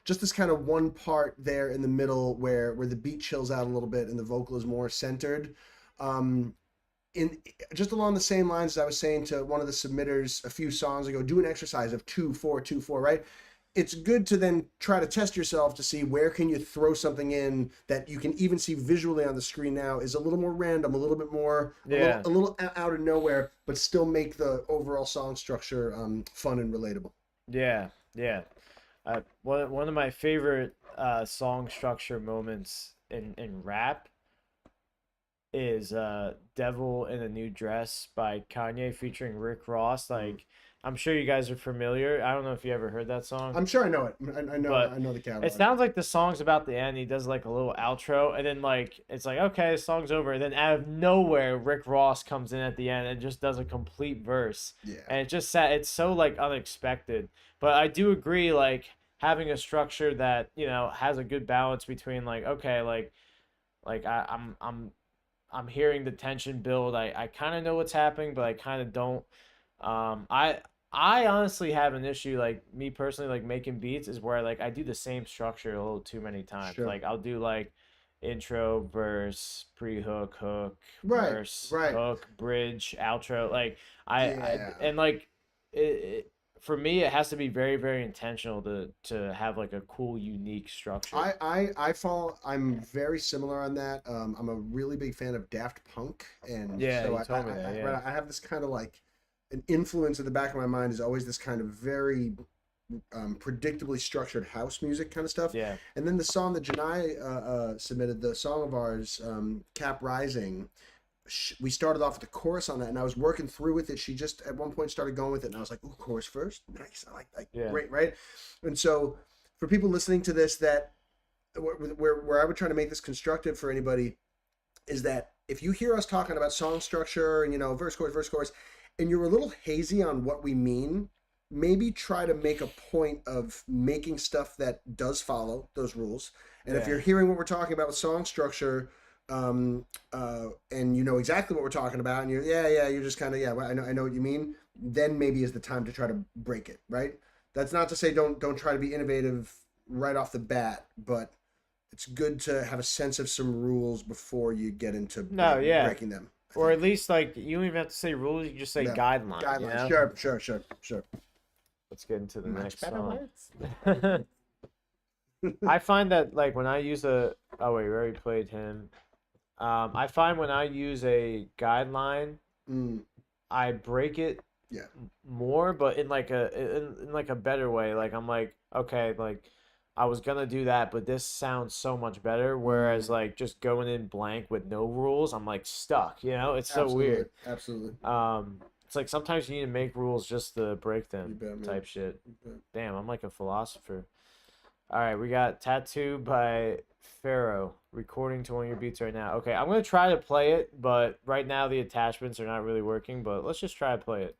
just this kind of one part there in the middle where the beat chills out a little bit and the vocal is more centered. In just along the same lines as I was saying to one of the submitters a few songs ago, do an exercise of 2-4-2-4, right? It's good to then try to test yourself to see where can you throw something in that you can even see visually on the screen now is a little more random, a little bit more, a little out of nowhere, but still make the overall song structure fun and relatable. Yeah. One of my favorite song structure moments in rap is Devil in a New Dress by Kanye featuring Rick Ross. Like, I'm sure you guys are familiar. I don't know if you ever heard that song. I'm sure I know it. I know the catalog. It sounds like the song's about the end. He does like a little outro, and then like it's like, okay, the song's over, and then out of nowhere, Rick Ross comes in at the end and just does a complete verse. Yeah. And it's so like unexpected. But I do agree, like having a structure that has a good balance between like, okay, like I'm hearing the tension build. I kind of know what's happening, but I kind of don't. I honestly have an issue, like me personally, like making beats is where like I do the same structure a little too many times. Sure. Like I'll do like intro, verse, pre-hook, hook, Right, verse, right. hook, bridge, outro. Like Yeah. and like for me, it has to be very, very intentional to have like a cool, unique structure. I'm very similar on that. I'm a really big fan of Daft Punk, and Yeah, so you told me that, yeah. I have this kind of like an influence in the back of my mind is always this kind of very predictably structured house music kind of stuff. Yeah. And then the song that Janai submitted, the song of ours, Cap Rising, we started off with the chorus on that, and I was working through with it. She just at one point started going with it, and I was like, "Ooh, chorus first, nice." I like Yeah. great, right? And so for people listening to this, that where I would try to make this constructive for anybody is that if you hear us talking about song structure and verse chorus, and you're a little hazy on what we mean, maybe try to make a point of making stuff that does follow those rules. And if Yeah. you're hearing what we're talking about with song structure, and you know exactly what we're talking about, and you're just kind of well, I know what you mean, then maybe is the time to try to break it, right? That's not to say don't try to be innovative right off the bat, but it's good to have a sense of some rules before you get into breaking them. Or at least like you don't even have to say rules, you can just say guidelines. Guidelines. Sure. Let's get into the next better song. I find that like when I use we already played him. I find when I use a guideline, I break it more, but in like a better way. Like I'm like, okay, like I was gonna do that, but this sounds so much better. Whereas like just going in blank with no rules, I'm like stuck. It's so weird. Absolutely. It's like sometimes you need to make rules just to break them, You bet, man. type shit. You bet. Damn, I'm like a philosopher. All right, we got Tattoo by Pharaoh recording to one of your beats right now. Okay, I'm gonna try to play it, but right now the attachments are not really working. But let's just try to play it.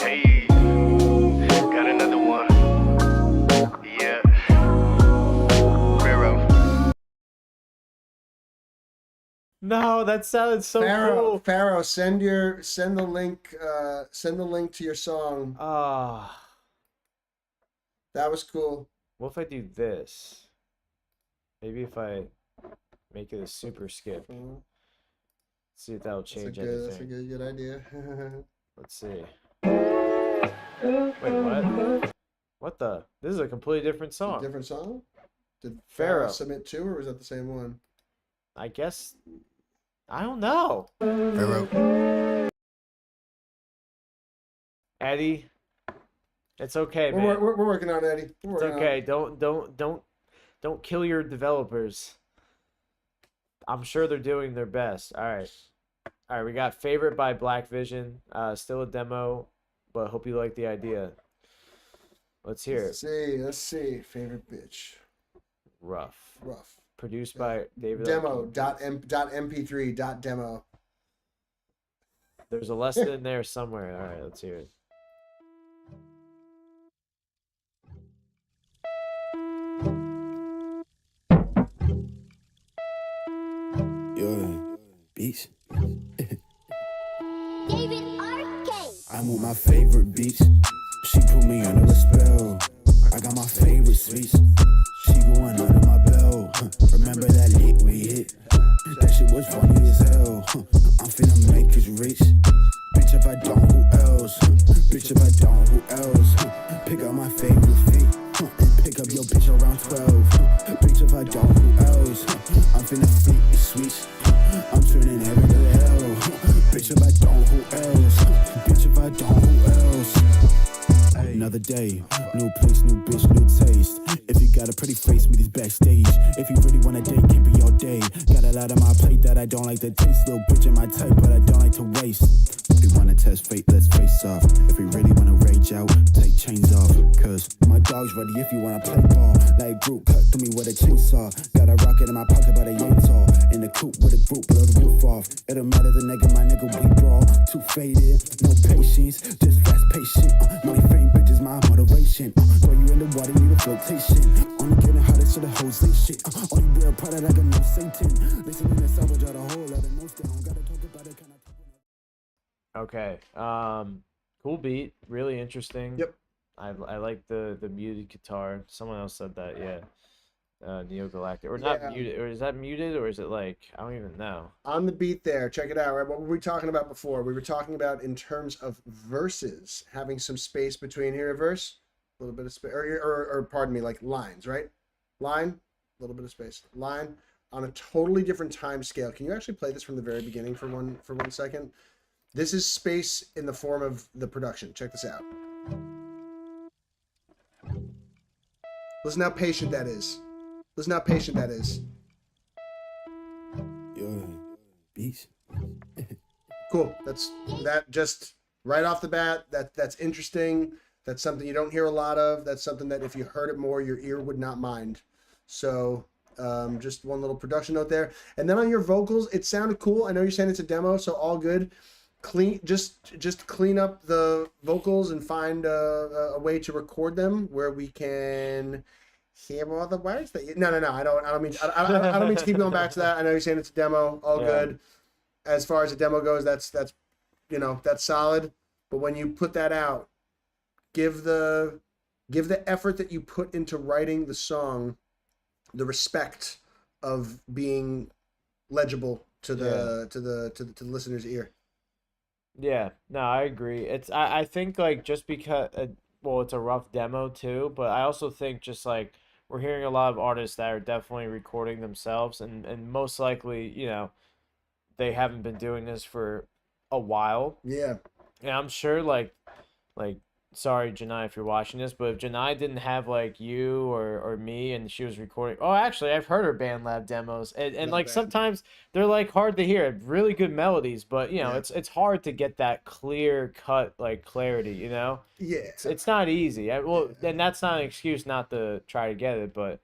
Hey, got another one. Yeah. Pharaoh. No, that sounded so cool. Pharaoh, send the link to your song. That was cool. What if I do this? Maybe if I make it a super skip. See if that'll change anything. That's a good idea. Let's see. Wait, what? What the? This is a completely different song. Different song? Did Pharaoh submit two, or was that the same one? I guess I don't know. Pharaoh. Eddie, it's okay, man. We're working on it, Eddie. We're It's working on okay. it. Don't kill your developers. I'm sure they're doing their best. All right. All right, we got Favorite by Black Vision. Still a demo, but hope you like the idea. Let's hear it. Let's see. Favorite bitch. Rough. Produced Yeah. by David. Demo. .mp3. Demo. There's a lesson in there somewhere. All right, let's hear it. Yo, beats. David Arcade. I'm with my favorite beats. She put me under a spell. I got my favorite sweets. She going under my bell. Remember that lick we hit? That shit was funny as hell. I'm finna make this rich. Bitch, if I don't, who else? Bitch, if I don't, who else? Pick up my favorite feet. And pick up your bitch around 12. Bitch, if I don't, who else? I'm finna flip the switch. I'm turning heaven to hell. Bitch, if I don't, who else? Bitch, if I don't, who else? Another day, new place, new bitch, new taste. If you got a pretty face, meet us backstage. If you really want a date, can be all day. Got a lot on my plate that I don't like to taste. Little bitch in my type, but I don't like to waste. If you wanna test fate, let's face off. If we really wanna rage out, take chains off. Cause my dog's ready if you wanna play ball. Like Groot, cut through me with a chainsaw. Got a rocket in my pocket, but I ain't tall. In the coupe with a group, blow the roof off. It don't matter the nigga, my nigga, we brawl. Too faded, no patience, just fast patient. Money, fame, bitches, my motivation. Throw you in the water, need a flotation. Only getting hotter to the Jose shit. Only wear a product like a no Satan. Listening to salvage out a whole lot of notes down. Gotta talk about it, can I talk about it? Okay. Cool beat. Really interesting. Yep. I like the muted guitar. Someone else said that. Yeah. Neo Galactic, or not Yeah. muted, or is that muted, or is it like I don't even know. On the beat there, check it out. Right, what were we talking about before? We were talking about in terms of verses, having some space between here, a verse, a little bit of space, or pardon me, like lines, right? Line, a little bit of space. Line on a totally different time scale. Can you actually play this from the very beginning for one second? This is space in the form of the production. Check this out. Listen how patient that is. Listen how patient that is. Yo, beats. Cool. That's that just right off the bat. That's interesting. That's something you don't hear a lot of. That's something that if you heard it more, your ear would not mind. So just one little production note there. And then on your vocals, it sounded cool. I know you're saying it's a demo, so all good. Just clean up the vocals and find a way to record them where we can hear all the words that you... No. I don't mean to keep going back to that. I know you're saying it's a demo. All good. As far as the demo goes, that's solid. But when you put that out, give the effort that you put into writing the song the respect of being legible to the listener's ear. Yeah, no, I agree. I think like just because well, it's a rough demo too, but I also think just like we're hearing a lot of artists that are definitely recording themselves, and most likely, they haven't been doing this for a while. Yeah. And I'm sure like sorry, Janai, if you're watching this, but if Janai didn't have like you or me and she was recording, oh, actually, I've heard her BandLab demos, and like sometimes they're like hard to hear, really good melodies, but it's hard to get that clear cut like clarity, Yeah. It's not easy. And that's not an excuse not to try to get it, but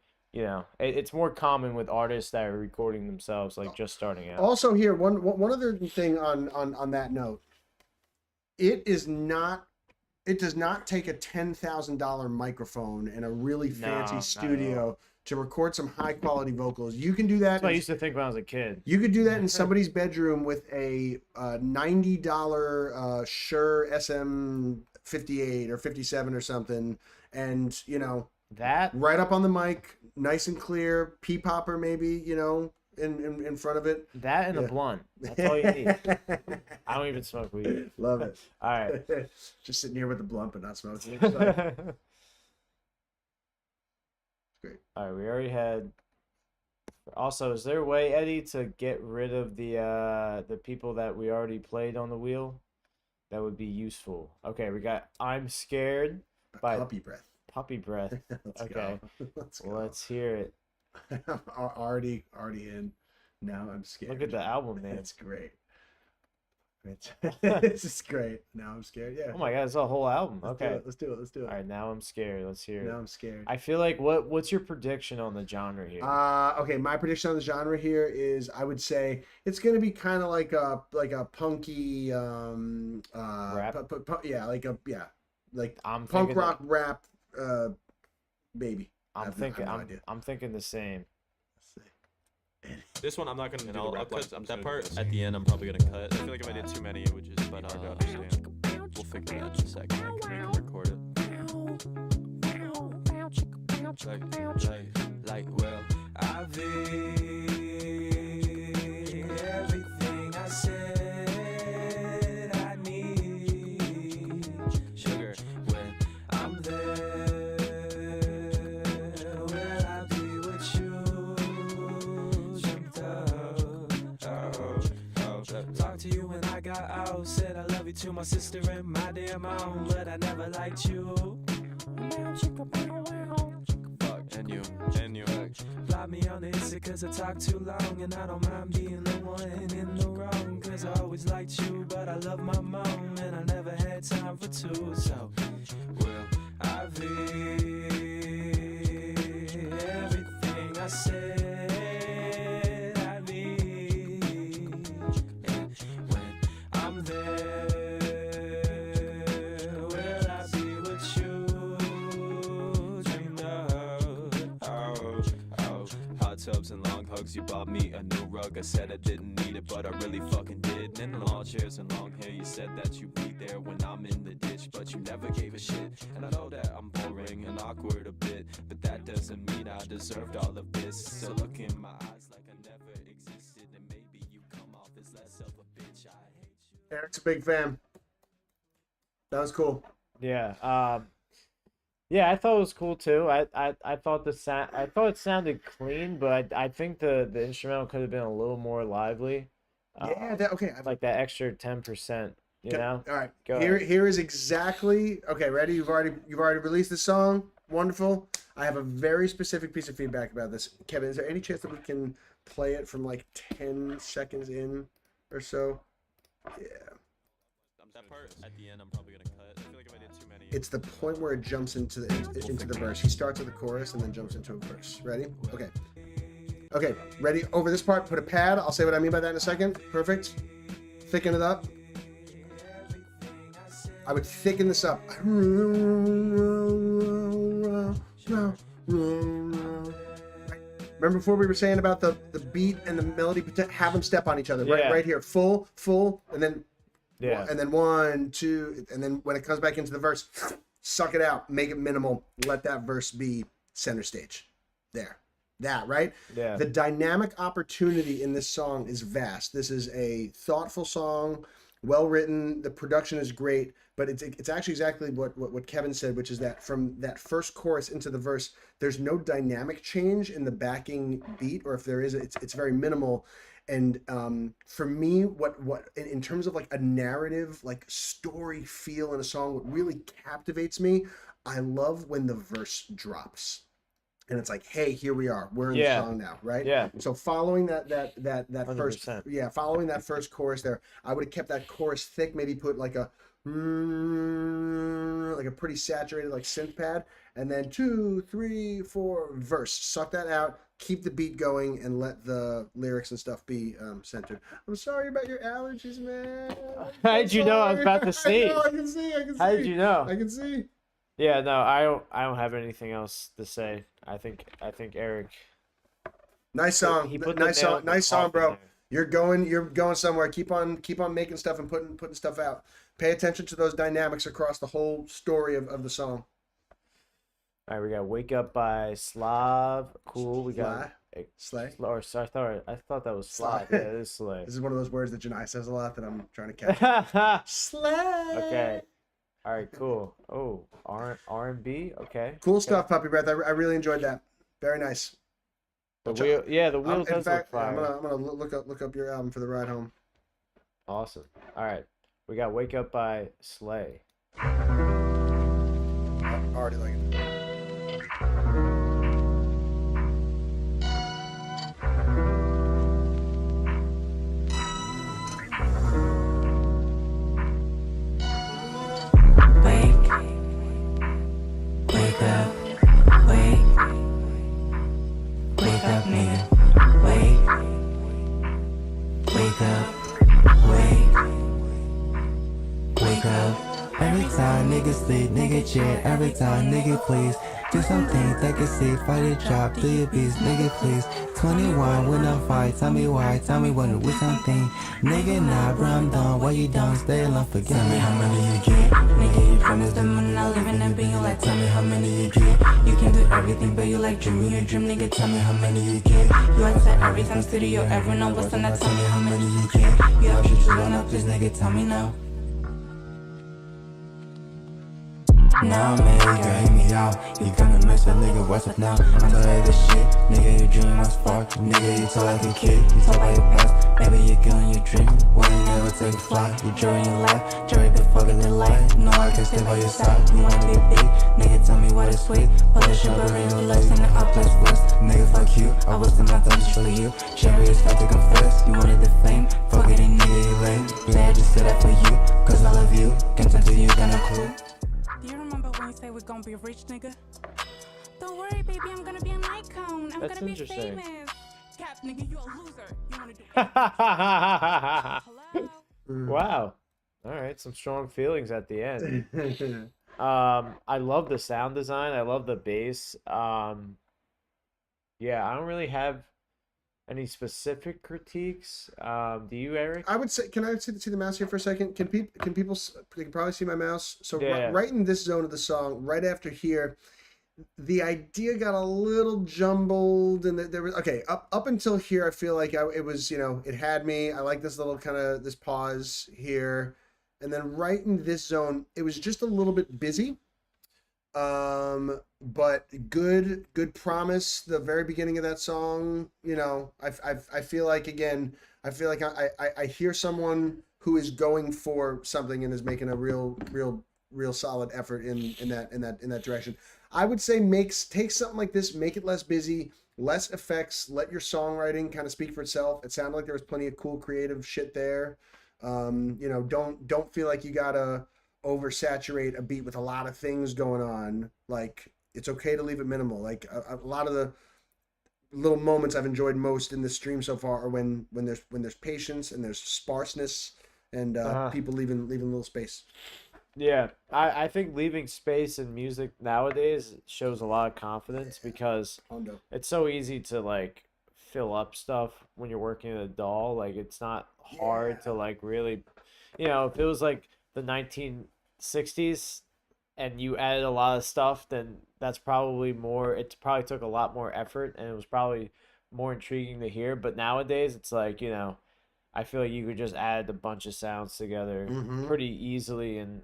it's more common with artists that are recording themselves, like just starting out. Also, here one other thing on that note, it does not take a $10,000 microphone and a really fancy studio to record some high quality vocals. You can do that. That's what I used to think when I was a kid. You could do that in somebody's bedroom with a $90 Shure SM58 or 57 or something, and that right up on the mic, nice and clear, pea popper maybe, in front of it. That and a blunt. That's all you need. I don't even smoke weed. Love it. All right. Just sitting here with the blunt but not smoking. Great. All right, we already had Also, is there a way, Eddie, to get rid of the people that we already played on the wheel? That would be useful. Okay, we got I'm Scared by Puppy Breath. Puppy Breath. Let's Okay. go. Let's go. Let's hear it. already in. Now I'm scared. Look at the album name. It's great. This is great. Now I'm scared. Yeah. Oh my god, it's a whole album. Let's do Okay. it. Let's do it. Let's do it. All right, now I'm scared. Let's hear Now it. I'm scared. I feel like what's your prediction on the genre here? Okay, my prediction on the genre here is I would say it's gonna be kind of like a punky Rap? yeah, like I'm punk thinking rock rap baby. I I'm have thinking no I'm idea. I'm thinking the same. This one I'm not gonna do I'll the rap cut line. that I'm part just at the end. I'm probably gonna cut. I feel like if I did too many, it would just be hard to understand. We'll figure it out in a second. I can record it. Like, well, I've everything I said I need. Sugar, when I'm there, will I be with you? Jumped up, talked to you when I got out. Said I love you to my sister and my dear mom, but I never liked you. And you. Block me on the Insta cause I talk too long, and I don't mind being the one in the wrong, cause I always liked you, but I love my mom, and I never had time for two. So, well, I've everything I said I need, and when I'm there, will I be with you? Dreamed of, Hot tubs and long hugs, you bought me a new rug. I said I didn't need it, but I really fucking did. And long chairs and long hair, you said that you'd be there when I'm in the ditch, but you never gave a shit. And I know that I'm boring and awkward a bit, but that doesn't mean I deserved all of this. So look in my eyes like I never existed, and maybe you come off as less of a bitch. I hate you. Eric's a big fan. That was cool. Yeah. Yeah, I thought it was cool too. I thought I thought it sounded clean, but I think the instrumental could have been a little more lively. Yeah. Okay. Like that extra 10%. You know. All right. Go Here, ahead. here is exactly. Okay, ready? You've already released the song. Wonderful. I have a very specific piece of feedback about this. Kevin, is there any chance that we can play it from like 10 seconds in or so? Yeah. That part at the end, I'm probably gonna cut. I feel like if I did too many. It's the point where it jumps into the verse. He starts at the chorus and then jumps into a verse. Ready? Okay. Okay, ready? Over this part, put a pad. I'll say what I mean by that in a second. Perfect. Thicken it up. I would thicken this up. Remember before we were saying about the beat and the melody? Have them step on each other. Yeah. Right here. Full, and then Yeah. and then 1, 2, and then when it comes back into the verse, suck it out, make it minimal, let that verse be center stage. There. That, right? Yeah. The dynamic opportunity in this song is vast. This is a thoughtful song, well written, the production is great, but it's actually exactly what Kevin said, which is that from that first chorus into the verse, there's no dynamic change in the backing beat, or if there is, it's very minimal. And for me, what in terms of like a narrative, like story feel in a song, what really captivates me, I love when the verse drops, and it's like, hey, here we are, we're in the song now, right? Yeah. So following that first, 100%. following that first chorus there, I would have kept that chorus thick, maybe put like a pretty saturated like synth pad, and then 2, 3, 4 verse, suck that out. Keep the beat going and let the lyrics and stuff be centered. I'm sorry about your allergies, man. How did you know I was about to sneeze? I can see. How did you know? I can see. Yeah, no, I don't have anything else to say. I think Eric. Nice song. He put the Nice nail song. in the Nice song, coffin bro. there. You're going somewhere. Keep on making stuff and putting stuff out. Pay attention to those dynamics across the whole story of the song. All right, we got "Wake Up" by Slav. Cool. We got Slay. Or sorry, I thought that was Slav. Slay. Yeah, it is Slay. This is one of those words that Janai says a lot that I'm trying to catch. Slay. Okay. All right. Cool. Oh, R&B. Okay. Cool stuff, Puppy Breath. I really enjoyed that. Very nice. The wheel, yeah, the wheel In does fact, look I'm fire. gonna look up your album for the ride home. Awesome. All right, we got "Wake Up" by Slay. Already like it. Wake up, wake up, nigga, wake up, wake up. Every time nigga sleep, nigga chill. Every time nigga please do something that can see. Fight it, drop, do your beats, nigga please. 21 when I fight, tell me why, tell me what with something. Nigga nah, bro, I'm done. Why you done? Stay alone, forget. Tell me how many you get. Nigga, you promised them when I live in that being you like. Tell me how many you get. You can do everything, but you like dream. You dream, nigga. Tell me how many you get. You like that every time studio, ever know what's on that. Tell me how many you get. You have shit you run up, this nigga. Tell me now. Now I'm made, girl, hit me out. You gonna miss a nigga, what's up now? I'm tired of this shit, nigga, your dream was spark. Nigga, you talk like a kid, you talk about your past. Maybe you're killing your dream, why you never take a flight? You jury your life, jury been fucking the light. No, I can stay by your side, you wanna be big. Nigga, tell me what is sweet, put the sugar in your legs and the up place first. Nigga, fuck you, I was the my time just for you. Cherry is got to confess, you wanted the fame. Fuck it, nigga, you lame. Yeah, I just said that for you, cause I love you. Can't tell you, got no clue. Do you remember when we say we're gonna be rich, nigga? Don't worry, baby, I'm gonna be an icon. I'm That's gonna be interesting. famous. Cap, nigga, you a loser. You wanna do Hello? Wow. All right, some strong feelings at the end. I love the sound design. I love the bass. Yeah, I don't really have any specific critiques. Do you, Eric? I would say, can I see the mouse here for a second? Can people? They can probably see my mouse. So Yeah. right in this zone of the song, right after here, the idea got a little jumbled, and there was up until here. I feel like it was, it had me. I like this little kind of this pause here, and then right in this zone, it was just a little bit busy. But good promise. The very beginning of that song, I feel like, again, I hear someone who is going for something and is making a real solid effort in that direction. I would say take something like this, make it less busy, less effects, let your songwriting kind of speak for itself. It sounded like there was plenty of cool creative shit there. Don't feel like you gotta oversaturate a beat with a lot of things going on. Like, it's okay to leave it minimal. Like a lot of the little moments I've enjoyed most in this stream so far are when there's patience and there's sparseness and people leaving little space. Yeah, I think leaving space in music nowadays shows a lot of confidence because it's so easy to like fill up stuff when you're working at a DAW. Like, it's not hard to like really, if it was like the 1960s and you added a lot of stuff, then that's probably more, it probably took a lot more effort and it was probably more intriguing to hear. But nowadays it's like, I feel like you could just add a bunch of sounds together pretty easily and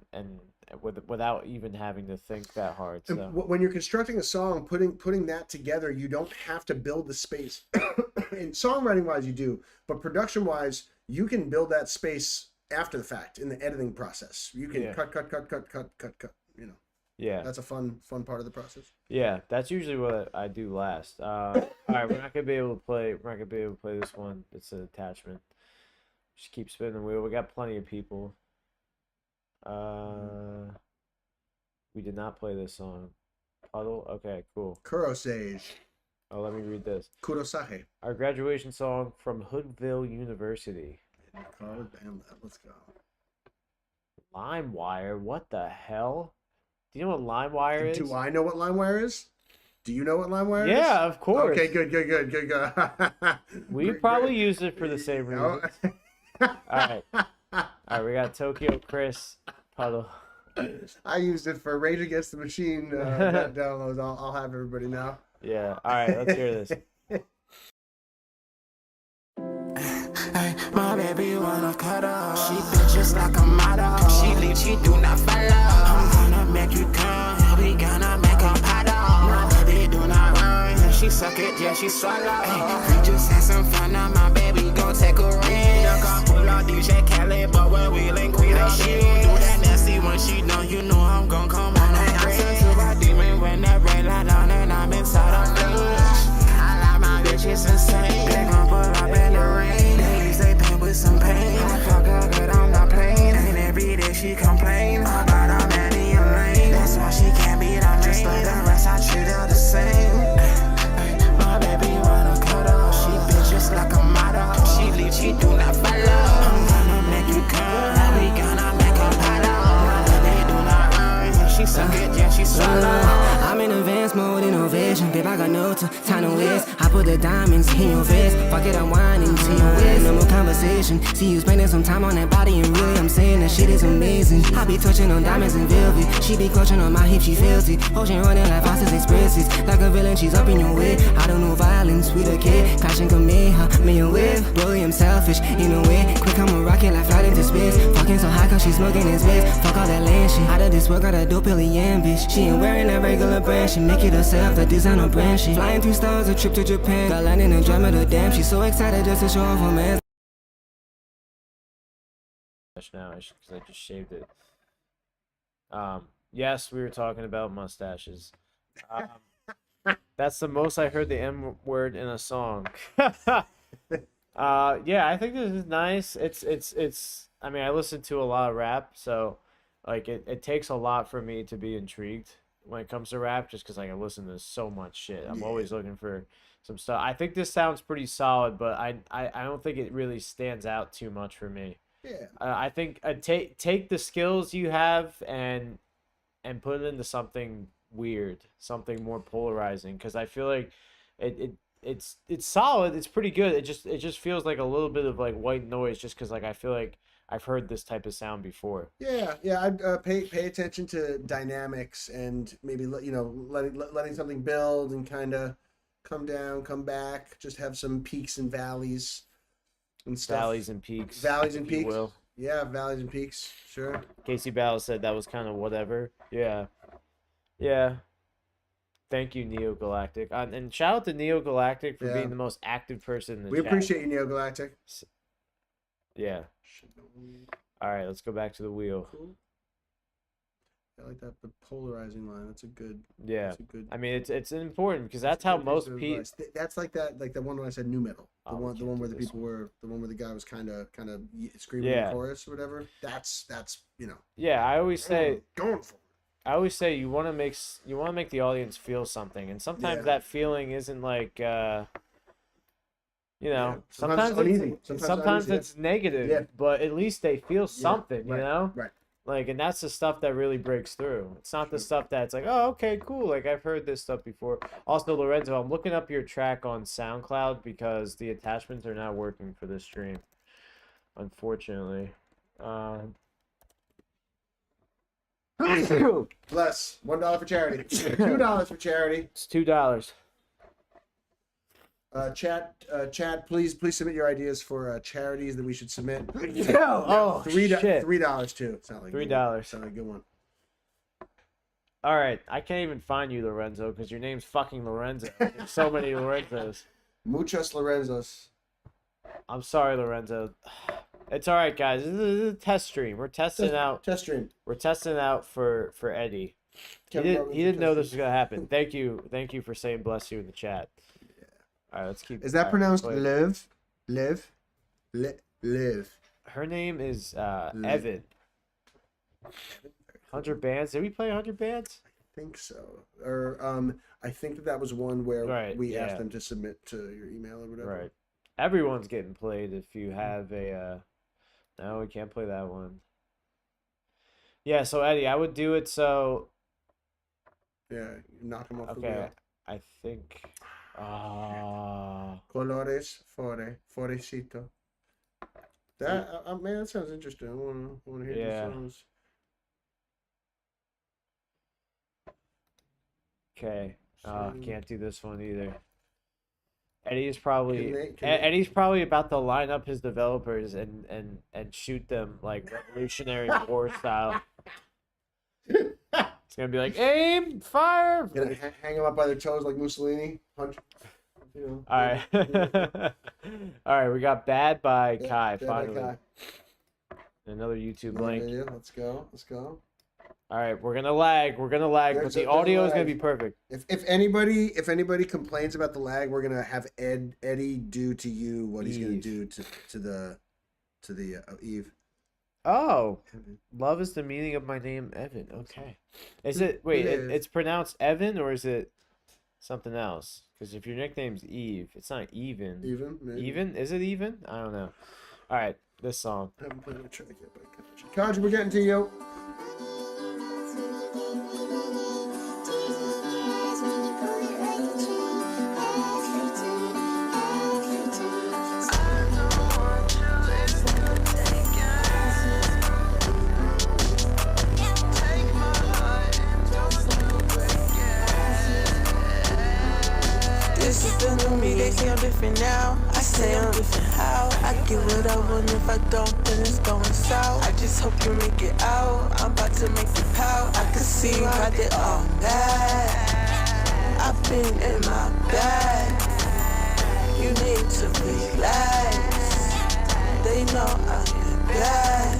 without even having to think that hard. So When you're constructing a song, putting that together, you don't have to build the space. And songwriting wise, you do, but production wise, you can build that space after the fact in the editing process. You can cut. Yeah, that's a fun part of the process. Yeah, that's usually what I do last. All right, we're not gonna be able to play. We're not gonna be able to play this one. It's an attachment. Just keep spinning the wheel. We got plenty of people. We did not play this song. Puddle. Okay, cool. Kurosage. Oh, let me read this. Kurosage. Our graduation song from Hoodville University. Let's go. LimeWire. What the hell? Do you know what LimeWire is? Do I know what LimeWire is? Do you know what LimeWire is? Yeah, of course. Okay, good. We probably used it for the same reason. All right, we got Tokyo Chris, Puddle. I used it for Rage Against the Machine downloads. I'll have everybody know. Yeah. All right, let's hear this. Hey, my baby wanna cut up. She feel just like a model. She leave, she do not follow. I'm gonna make you come. We gonna make a paddle. My baby do not run. She she suck it, yeah, she swallow. Hey, we just had some fun, now my baby gon' take a ring. Gon' pull out DJ Khaled, but we're wheeling queen of shit. Do that nasty when she know, you know I'm gon' come on that bridge. I turn to my demon when that red light on and I'm inside of bitch. I like my bitches insane. They gon' pull up in the rain. They use they pain with some pain. I fuck her, but I'm not playing. And every day she complain about I'm Annie and Lane. That's why she can't beat on just like the rest. I treat her the same. My baby wanna cut off. She bitch just like a model. She leave, she do not follow. I'm gonna make you come. We gonna make her paddle. They do not earn. She suck it, yeah, she swallow. I'm in advanced mode, innovation. Babe, I got no time to waste. I put the diamonds in your face. Fuck it, I'm whining to your waist. No more conversation. See you spending some time on that body, and really, I'm saying that shit is amazing. I be touching on diamonds and velvet. She be clutching on my hip, she feels it. Ocean running like fastest expresses. Like a villain, she's up in your way. I don't know violence, we the kid. Caution Kameha, me and with. Broly, I'm selfish, in a way. Quick, I'm a rocket like flight into space. Fucking so high, cause she smoking his waist. Fuck all that land shit. Out of this work, got a dope alien bitch. She ain't wearing that regular brand. She make it herself, the designer brand. She flying 3 stars, a trip to Japan. Got landing and Andromeda, damn. She's so excited just to show off her man. Now, because I just shaved it. Yes, we were talking about mustaches. That's the most I heard the M word in a song. Yeah, I think this is nice. It's. I mean, I listen to a lot of rap, so like it takes a lot for me to be intrigued when it comes to rap, just because like I listen to so much shit. I'm always looking for some stuff. I think this sounds pretty solid, but I don't think it really stands out too much for me. Yeah. I think take the skills you have and put it into something weird, something more polarizing, because I feel like it's solid, it's pretty good. It just feels like a little bit of like white noise, just because like I feel like I've heard this type of sound before. Yeah. I'd pay attention to dynamics and maybe letting something build and kind of come down, come back, just have some peaks and valleys and stuff. Valleys and peaks. Valleys and if you peaks. will. Yeah, valleys and peaks. Sure. Casey Battle said that was kind of whatever. Yeah. Yeah. Thank you, Neo Galactic. And shout out to Neo Galactic for being the most active person in the We chat. appreciate you, Neo Galactic. Yeah. All right, let's go back to the wheel. Cool. I like that, the polarizing line. That's a good. Yeah. That's a good. I mean, it's important because that's how most people. That's like that, like the one when I said new metal. The Oh, one, we the can't one do where the this people were, the one where the guy was kind of screaming in Yeah. the chorus or whatever. That's Yeah, I always say. going for it. I always say you want to make the audience feel something, and sometimes that feeling isn't like. Sometimes uneasy. Sometimes uneasy, it's negative, but at least they feel something, right, you know? right. Like, and that's the stuff that really breaks through. It's not the stuff that's like, oh, okay, cool. Like, I've heard this stuff before. Also, Lorenzo, I'm looking up your track on SoundCloud because the attachments are not working for this stream, unfortunately. Bless. $1 for charity. $2 for charity. It's $2. Chat, please submit your ideas for charities that we should submit. Oh, shit. $3 too. Sound like $3. Sound like a good one. All right, I can't even find you, Lorenzo, because your name's fucking Lorenzo. There's so many Lorenzos. Muchos Lorenzos. I'm sorry, Lorenzo. It's all right, guys. This is a test stream. We're testing out. Test stream. We're testing out for Eddie. He Kevin Roberts didn't know test this was gonna happen. Thank you for saying bless you in the chat. All right, let's keep. Is that all right, pronounced wait. live? Live. Her name is Evan. 100 Bands. Did we play 100 Bands? I think so. Or I think that was one where we asked them to submit to your email or whatever. Right. Everyone's getting played if you have a. No, we can't play that one. Yeah, so Eddie, I would do it so. Yeah, knock him off the Okay, wheel. I think. Colores Forecito. That man, that sounds interesting. I want to hear Yeah. these songs. Okay. So- Can't do this one either. Eddie's probably Can they- Eddie's probably about to line up his developers and shoot them like Revolutionary War style. It's gonna be like aim, fire. Gonna hang them up by their toes like Mussolini. 100. You know, All right. All right, we got Bad by Kai, Bad by finally. Kai. Another YouTube Yeah, link. yeah, let's go. Let's go. All right, we're gonna lag, but There's the a audio is gonna lag. be perfect. If anybody complains about the lag, we're gonna have Eddie do to you what he's gonna Eve. do to the Eve. Oh, love is the meaning of my name, Evan. Okay. Is it, wait, is. it's pronounced Evan or is it something else? Because if your nickname's Eve, it's not even. Even maybe. Even? Is it even? I don't know. All right, this song. I haven't played a track yet, but Kaji, we're getting to you. This is the new me, they say I'm different now. I say I'm different how. I get what I want, if I don't, then it's going south. I just hope you make it out. I'm about to make you pout. I can see you got it all bad. I've been in my bag. You need to relax. They know I'm bad.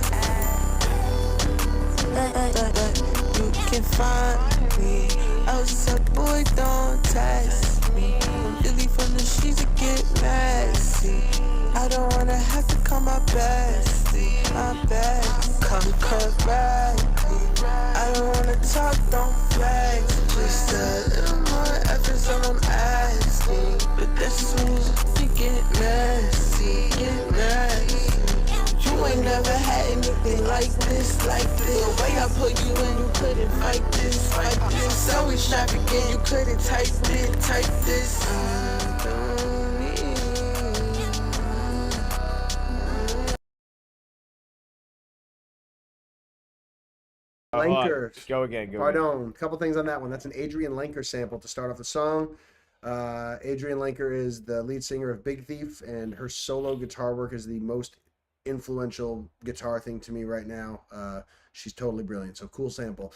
But you can find me outside, boy, don't test me. I'm really from the streets to get messy. I don't wanna have to call my bestie, my best. Come correctly. I don't wanna talk, don't flex. Just a little more efforts on I'm asking. But that's when you get messy, get messy. You ain't never had anything like this, like this. The way I put you in, you couldn't fight this, fight this. So extravagant, you couldn't type this. Oh, hold on. Lenker. Go again. Go again. Pardon. A couple things on that one. That's an Adrian Lenker sample to start off the song. Adrian Lenker is the lead singer of Big Thief, and her solo guitar work is the most influential guitar thing to me right now. She's totally brilliant. So cool sample.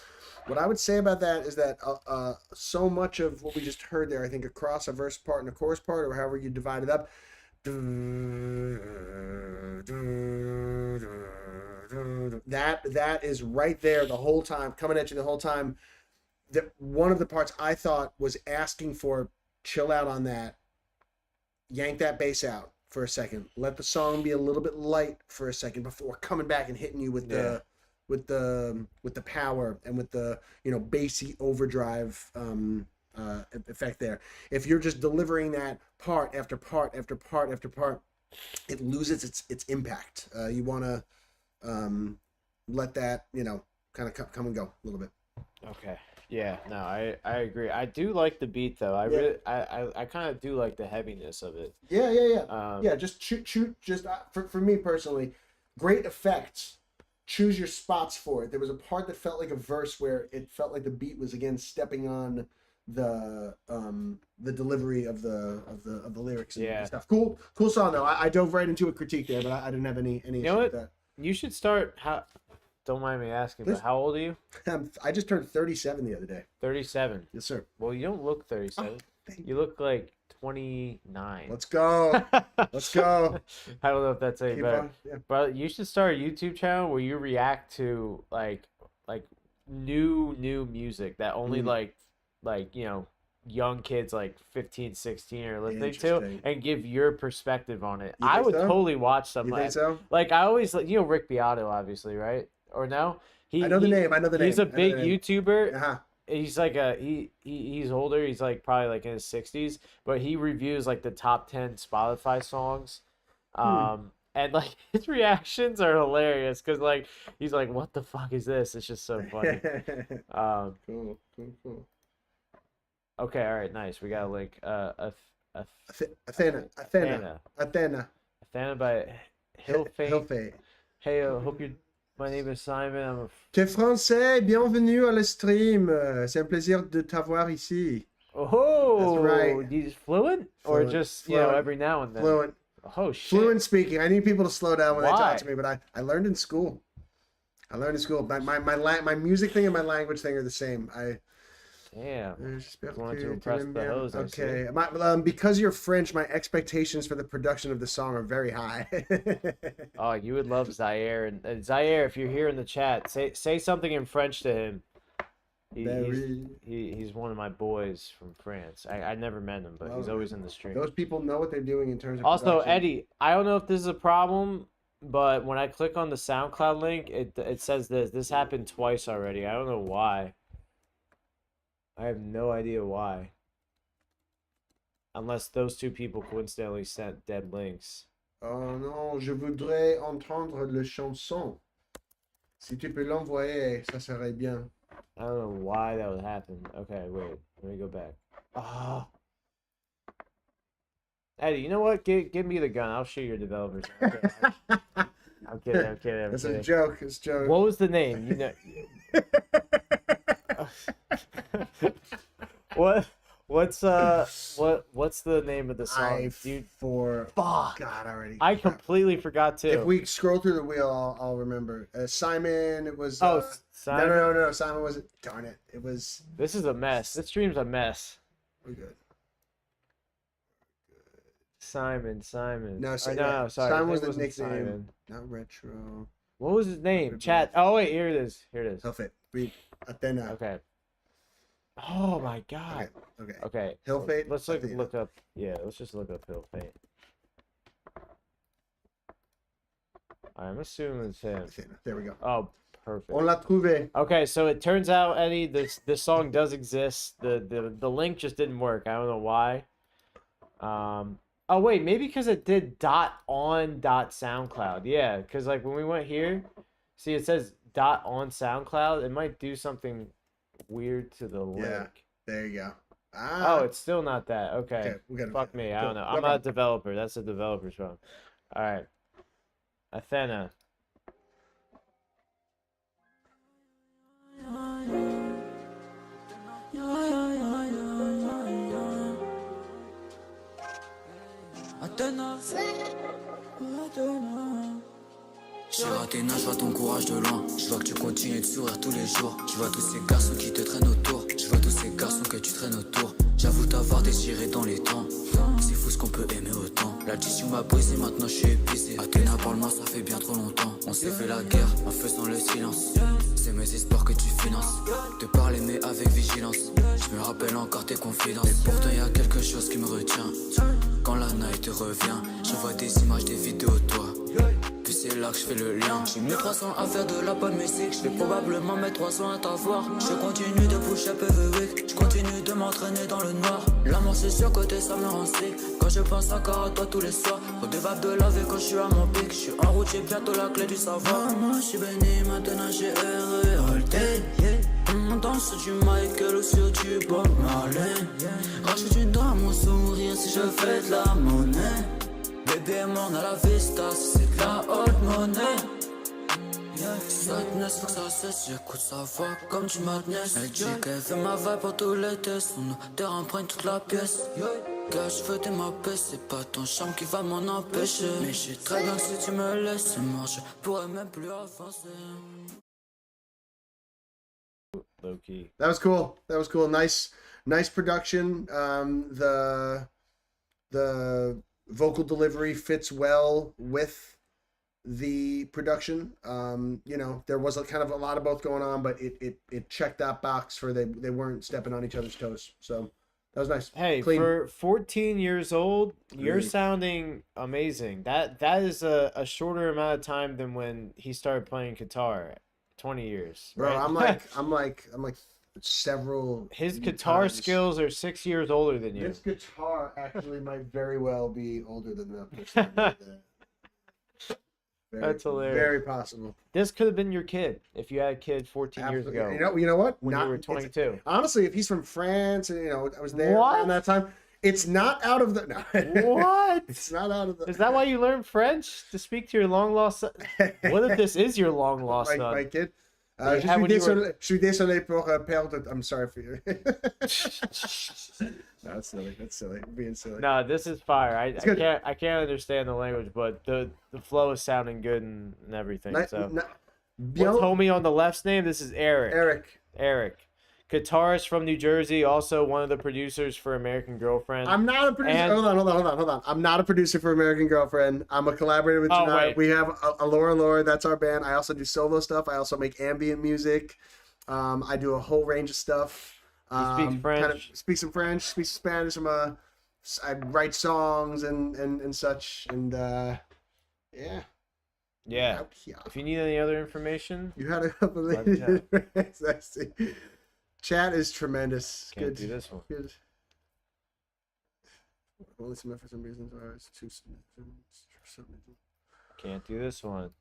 What I would say about that is that so much of what we just heard there, I think across a verse part and a chorus part, or however you divide it up, that is right there the whole time, coming at you the whole time. That one of the parts I thought was asking for chill out on that, yank that bass out for a second, let the song be a little bit light for a second before coming back and hitting you with the power and with the bassy overdrive effect there. If you're just delivering that part after part after part after part, it loses its impact. You want to let that kind of come and go a little bit. Okay. Yeah, no, I agree. I do like the beat though. I kind of do like the heaviness of it. Yeah. Just shoot. Just for me personally, great effects. Choose your spots for it. There was a part that felt like a verse where it felt like the beat was again stepping on the delivery of the lyrics and stuff. Cool song though. I dove right into a critique there, but I didn't have any issue with that. You should start. Don't mind me asking, but how old are you? I just turned 37 the other day. 37. Yes, sir. Well, you don't look 37. You look like 29. Let's go. Let's go. I don't know if that's any Keep better. on, yeah. But you should start a YouTube channel where you react to like new music that only like young kids like 15, 16 are listening to, Interesting. and give your perspective on it. You I think would so? totally watch some. You think so? Like I always Rick Beato, obviously, right? Or no? I know the name. He's a I know the big name. YouTuber. Uh-huh. He's like he's older. He's like probably like in his 60s, but he reviews like the top 10 Spotify songs. And like his reactions are hilarious because like he's like, "What the fuck is this?" It's just so funny. Cool. Okay, all right, nice. We got a link. Athena by Hilfe. Hilfe. Hey, hope you. My name is Simon. I'm a. T'es français, bienvenue à le stream. C'est un plaisir de t'avoir ici. Oh, That's right. He's fluent or Fluent, just fluent, every now and then. Fluent. Oh shit. Fluent speaking. I need people to slow down when they Why? talk to me, but I learned in school. My music thing and my language thing are the same. Damn. J'espère Wanted que to tu impress l'aimes the bien. hoes, I see. Okay. Because you're French, my expectations for the production of the song are very high. Oh, you would love Zaire. And Zaire, if you're here in the chat, say something in French to him. He's one of my boys from France. I never met him, but Love he's it, always man. in the stream. Those people know what they're doing in terms of Also, production. Eddie, I don't know if this is a problem, but when I click on the SoundCloud link, it says this. This happened twice already. I don't know why. I have no idea why. Unless those two people coincidentally sent dead links. Oh non, je voudrais entendre le chanson. Si tu peux l'envoyer, ça serait bien. I don't know why that would happen. Okay, wait. Let me go back. Ah. Eddie, you know what? Give me the gun. I'll shoot your developers. I'm kidding. It's a joke. It's a joke. What was the name? You know. What's the name of the song? Fuck. God already. I completely forgot too. If we scroll through the wheel, I'll remember. Simon, it was. Simon. No. Simon wasn't. Darn it. It was. This is a mess. This stream's a mess. We're good. Simon. No, No, sorry. sorry. Simon was It the wasn't nickname. Simon. Not retro. What was his name? Chat. Oh wait, here it is. Hilfit. Read. Athena. Okay. Oh my god. Okay. Hill Fate. Let's look up. Yeah, let's just look up Hill Fate. I'm assuming it's him. There we go. Oh, perfect. On l'a trouvé. Okay, so it turns out, Eddie, this song does exist. The link just didn't work. I don't know why. Oh wait, maybe because it did .on.SoundCloud. Yeah, because like when we went here, see it says .on SoundCloud. It might do something weird to the link. Yeah. There you go. Oh, it's still not that. Okay. we gotta Fuck me. I go- don't know. no I'm not a problem. developer. That's a developer's phone. All right. Athena. J'ai raté je vois ton courage de loin. Je vois que tu continues de sourire tous les jours. Je vois tous ces garçons qui te traînent autour. Je vois tous ces garçons que tu traînes autour. J'avoue t'avoir désiré dans les temps. C'est fou ce qu'on peut aimer autant. L'addition m'a brisé, maintenant je suis épuisé. Athéna, parle-moi, ça fait bien trop longtemps. On s'est fait la guerre en faisant le silence. C'est mes espoirs que tu finances. De parler mais avec vigilance. Je me rappelle encore tes confidences. Et pourtant y a quelque chose qui me retient. Quand la night te revient, je vois des images, des vidéos de toi. Puis c'est là que je fais le lien. J'ai mis 300 à faire de la bonne musique. Je vais probablement mettre 300 à t'avoir. Je continue de push up every week. Je continue de m'entraîner dans le noir. L'amour c'est sur côté, ça me rend sick. Quand je pense encore à toi tous les soirs. Faut des vagues de laver quand je suis à mon pic. Je suis en route, j'ai bientôt la clé du savoir. Moi je suis béni, maintenant j'ai erré all day. On danse sur du Michael ou sur du Bob Marley. Rajoute une dent à mon sourire si je fais de la monnaie. Bébé mon à la vista, c'est de la old money. Ça tenait, faut que ça cesse, j'écoute sa voix comme du madness. Elle dit qu'elle veut ma vibe pour tous les tests. Son odeur imprègne toute la pièce. Gars, je veux des ma paix, c'est pas ton charme qui va m'en empêcher. Mais je sais très bien que si tu me laisses mort, je pourrais même plus avancer. Low key. That was cool. Nice production. The vocal delivery fits well with the production. There was kind of a lot of both going on, but it checked that box for they weren't stepping on each other's toes. So that was nice. Hey, Clean. for 14 years old, you're Really? sounding amazing. That is a shorter amount of time than when he started playing guitar. 20 years. Bro, right? I'm like several. His guitar times. skills are 6 years older than you. This guitar actually might very well be older than that person. That's hilarious. Very possible. This could have been your kid if you had a kid 14 years ago. You know what? When you were 22. Honestly, if he's from France and I was there What? around that time, it's not out of the. No. What? It's not out of the. Is that why you learned French? To speak to your long lost son? What if this is your long lost son? My kid. That Je you had when you were- je suis désolé pour perdre. I'm sorry for you. No, that's silly. That's silly. I'm being silly. No, this is fire. I good. can't understand the language, but the flow is sounding good and everything. So Bien- what's homie on the left's name? This is Eric. Eric. Eric. guitarist from New Jersey, also one of the producers for American Girlfriend. I'm not a producer. And- Hold on. I'm not a producer for American Girlfriend. I'm a collaborator with Oh, Janai. wait. We have Laura. That's our band. I also do solo stuff. I also make ambient music. I do a whole range of stuff. speak French? Kind of speak some French, speak some Spanish. I write songs and such. And yeah. Yeah. Yeah. If you need any other information, You had a couple Let me of I see. Chat is tremendous. can't Good. do this one. Good. Only submit for some reasons. Or it's too submit. Can't do this one.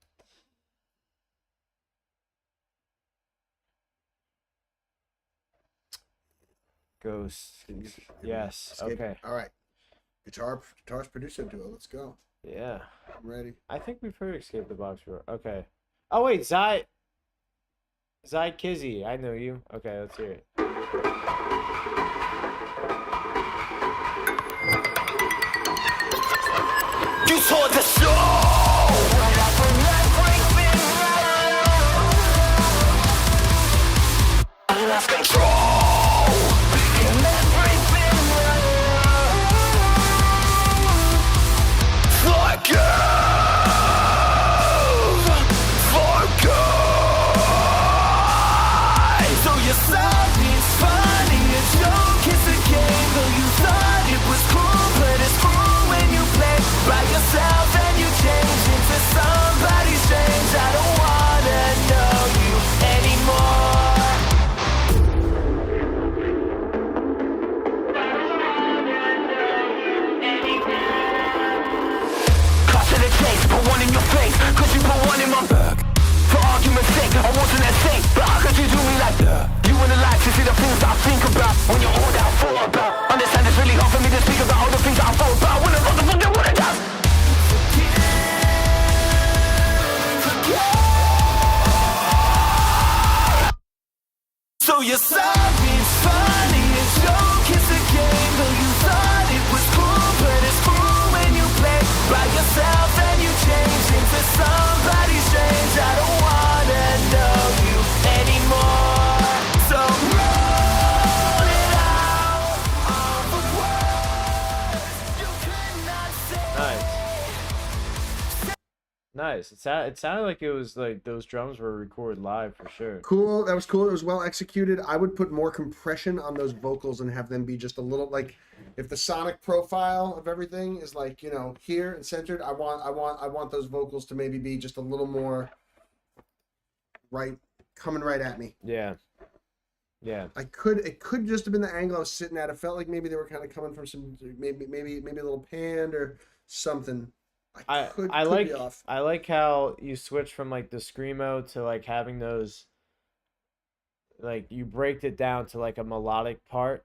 Ghost. Yes. Escape. Okay. All right. Guitarist producer duo. Let's go. Yeah. I'm ready. I think we've heard Escape the Box Roar. Okay. Oh wait, Zai Kizzy. I know you. Okay, let's hear it. You saw the show. I lost control. And everything forgive. So you said it's funny, a joke, it's a game. Though you thought it was cool, but it's cool when you play by yourself and you change into somebody strange. I don't wanna know you anymore. Cut to the chase, put one in your face, cause you put one in my back. For argument's sake, I wasn't that safe, but how could you do me like that? You in the lights, you see the things that I think about. When you're all that I thought about. Understand it's really hard for me to speak about all the things that I thought about. When I thought the fuck they would've done. So you're sorry, it's funny, a joke, it's a game. Though you thought it was cool, but it's cool when you play by yourself and you change into somebody strange. I don't wanna know you anymore. So roll it out all the words you could not say. Nice. It sounded like it was like those drums were recorded live for sure. Cool. That was cool. It was well executed. I would put more compression on those vocals and have them be just a little like, if the sonic profile of everything is like, you know, here and centered, I want those vocals to maybe be just a little more coming right at me. Yeah. Yeah. It could just have been the angle I was sitting at. It felt like maybe they were kind of coming from some maybe a little panned or something. I like how you switch from like the screamo to like having those, like you break it down to like a melodic part,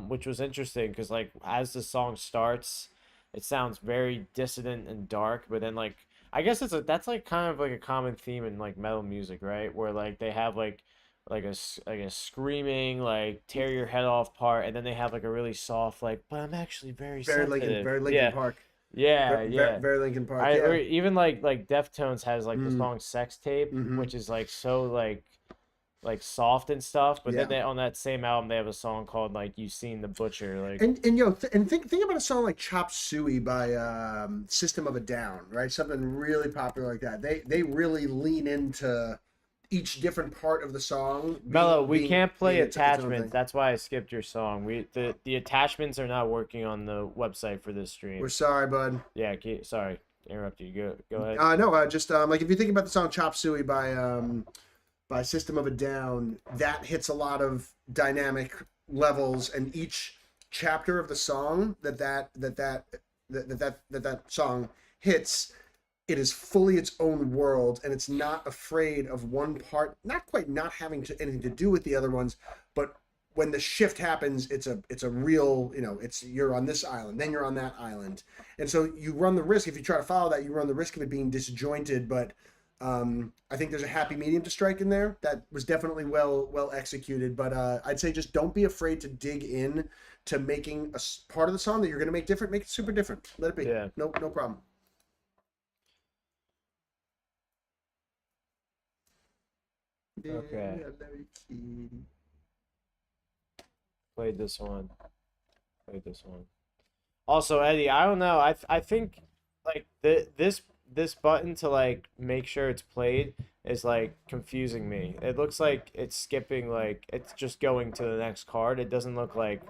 which was interesting because like as the song starts, it sounds very dissonant and dark, but then like I guess that's like kind of like a common theme in like metal music, right? Where like they have like a screaming like tear your head off part, and then they have like a really soft like, but I'm actually very sensitive. Very Linkin Yeah. Park. Yeah, yeah. Very Linkin Park. Or Yeah. even like Deftones has like the Mhm. song "Sex Tape," Mhm. which is like so like soft and stuff. But Yeah. then they, on that same album, they have a song called like "You Seen the Butcher." Like, And think about a song like "Chop Suey" by System of a Down, right? Something really popular like that. They really lean into each different part of the song. Mello, we can't play its own thing. attachments. That's why I skipped your song. The attachments are not working on the website for this stream. We're sorry, bud. Yeah, sorry, interrupted you. Go ahead. No, just like if you think about the song "Chop Suey" by System of a Down, that hits a lot of dynamic levels, and each chapter of the song that song hits, it is fully its own world, and it's not afraid of one part, not quite not having anything to do with the other ones, but when the shift happens, it's a real, you know, it's you're on this island, then you're on that island, and so you run the risk, if you try to follow that, you run the risk of it being disjointed. But I think there's a happy medium to strike in there that was definitely well executed. But I'd say just don't be afraid to dig in to making a part of the song that you're going to make different. Make it super different. Let it be. Yeah. No problem. Okay. Yeah, very kitty. played this one. Also, Eddie, I don't know. I think like this button to like make sure it's played is like confusing me. It looks like it's skipping, like it's just going to the next card. It doesn't look like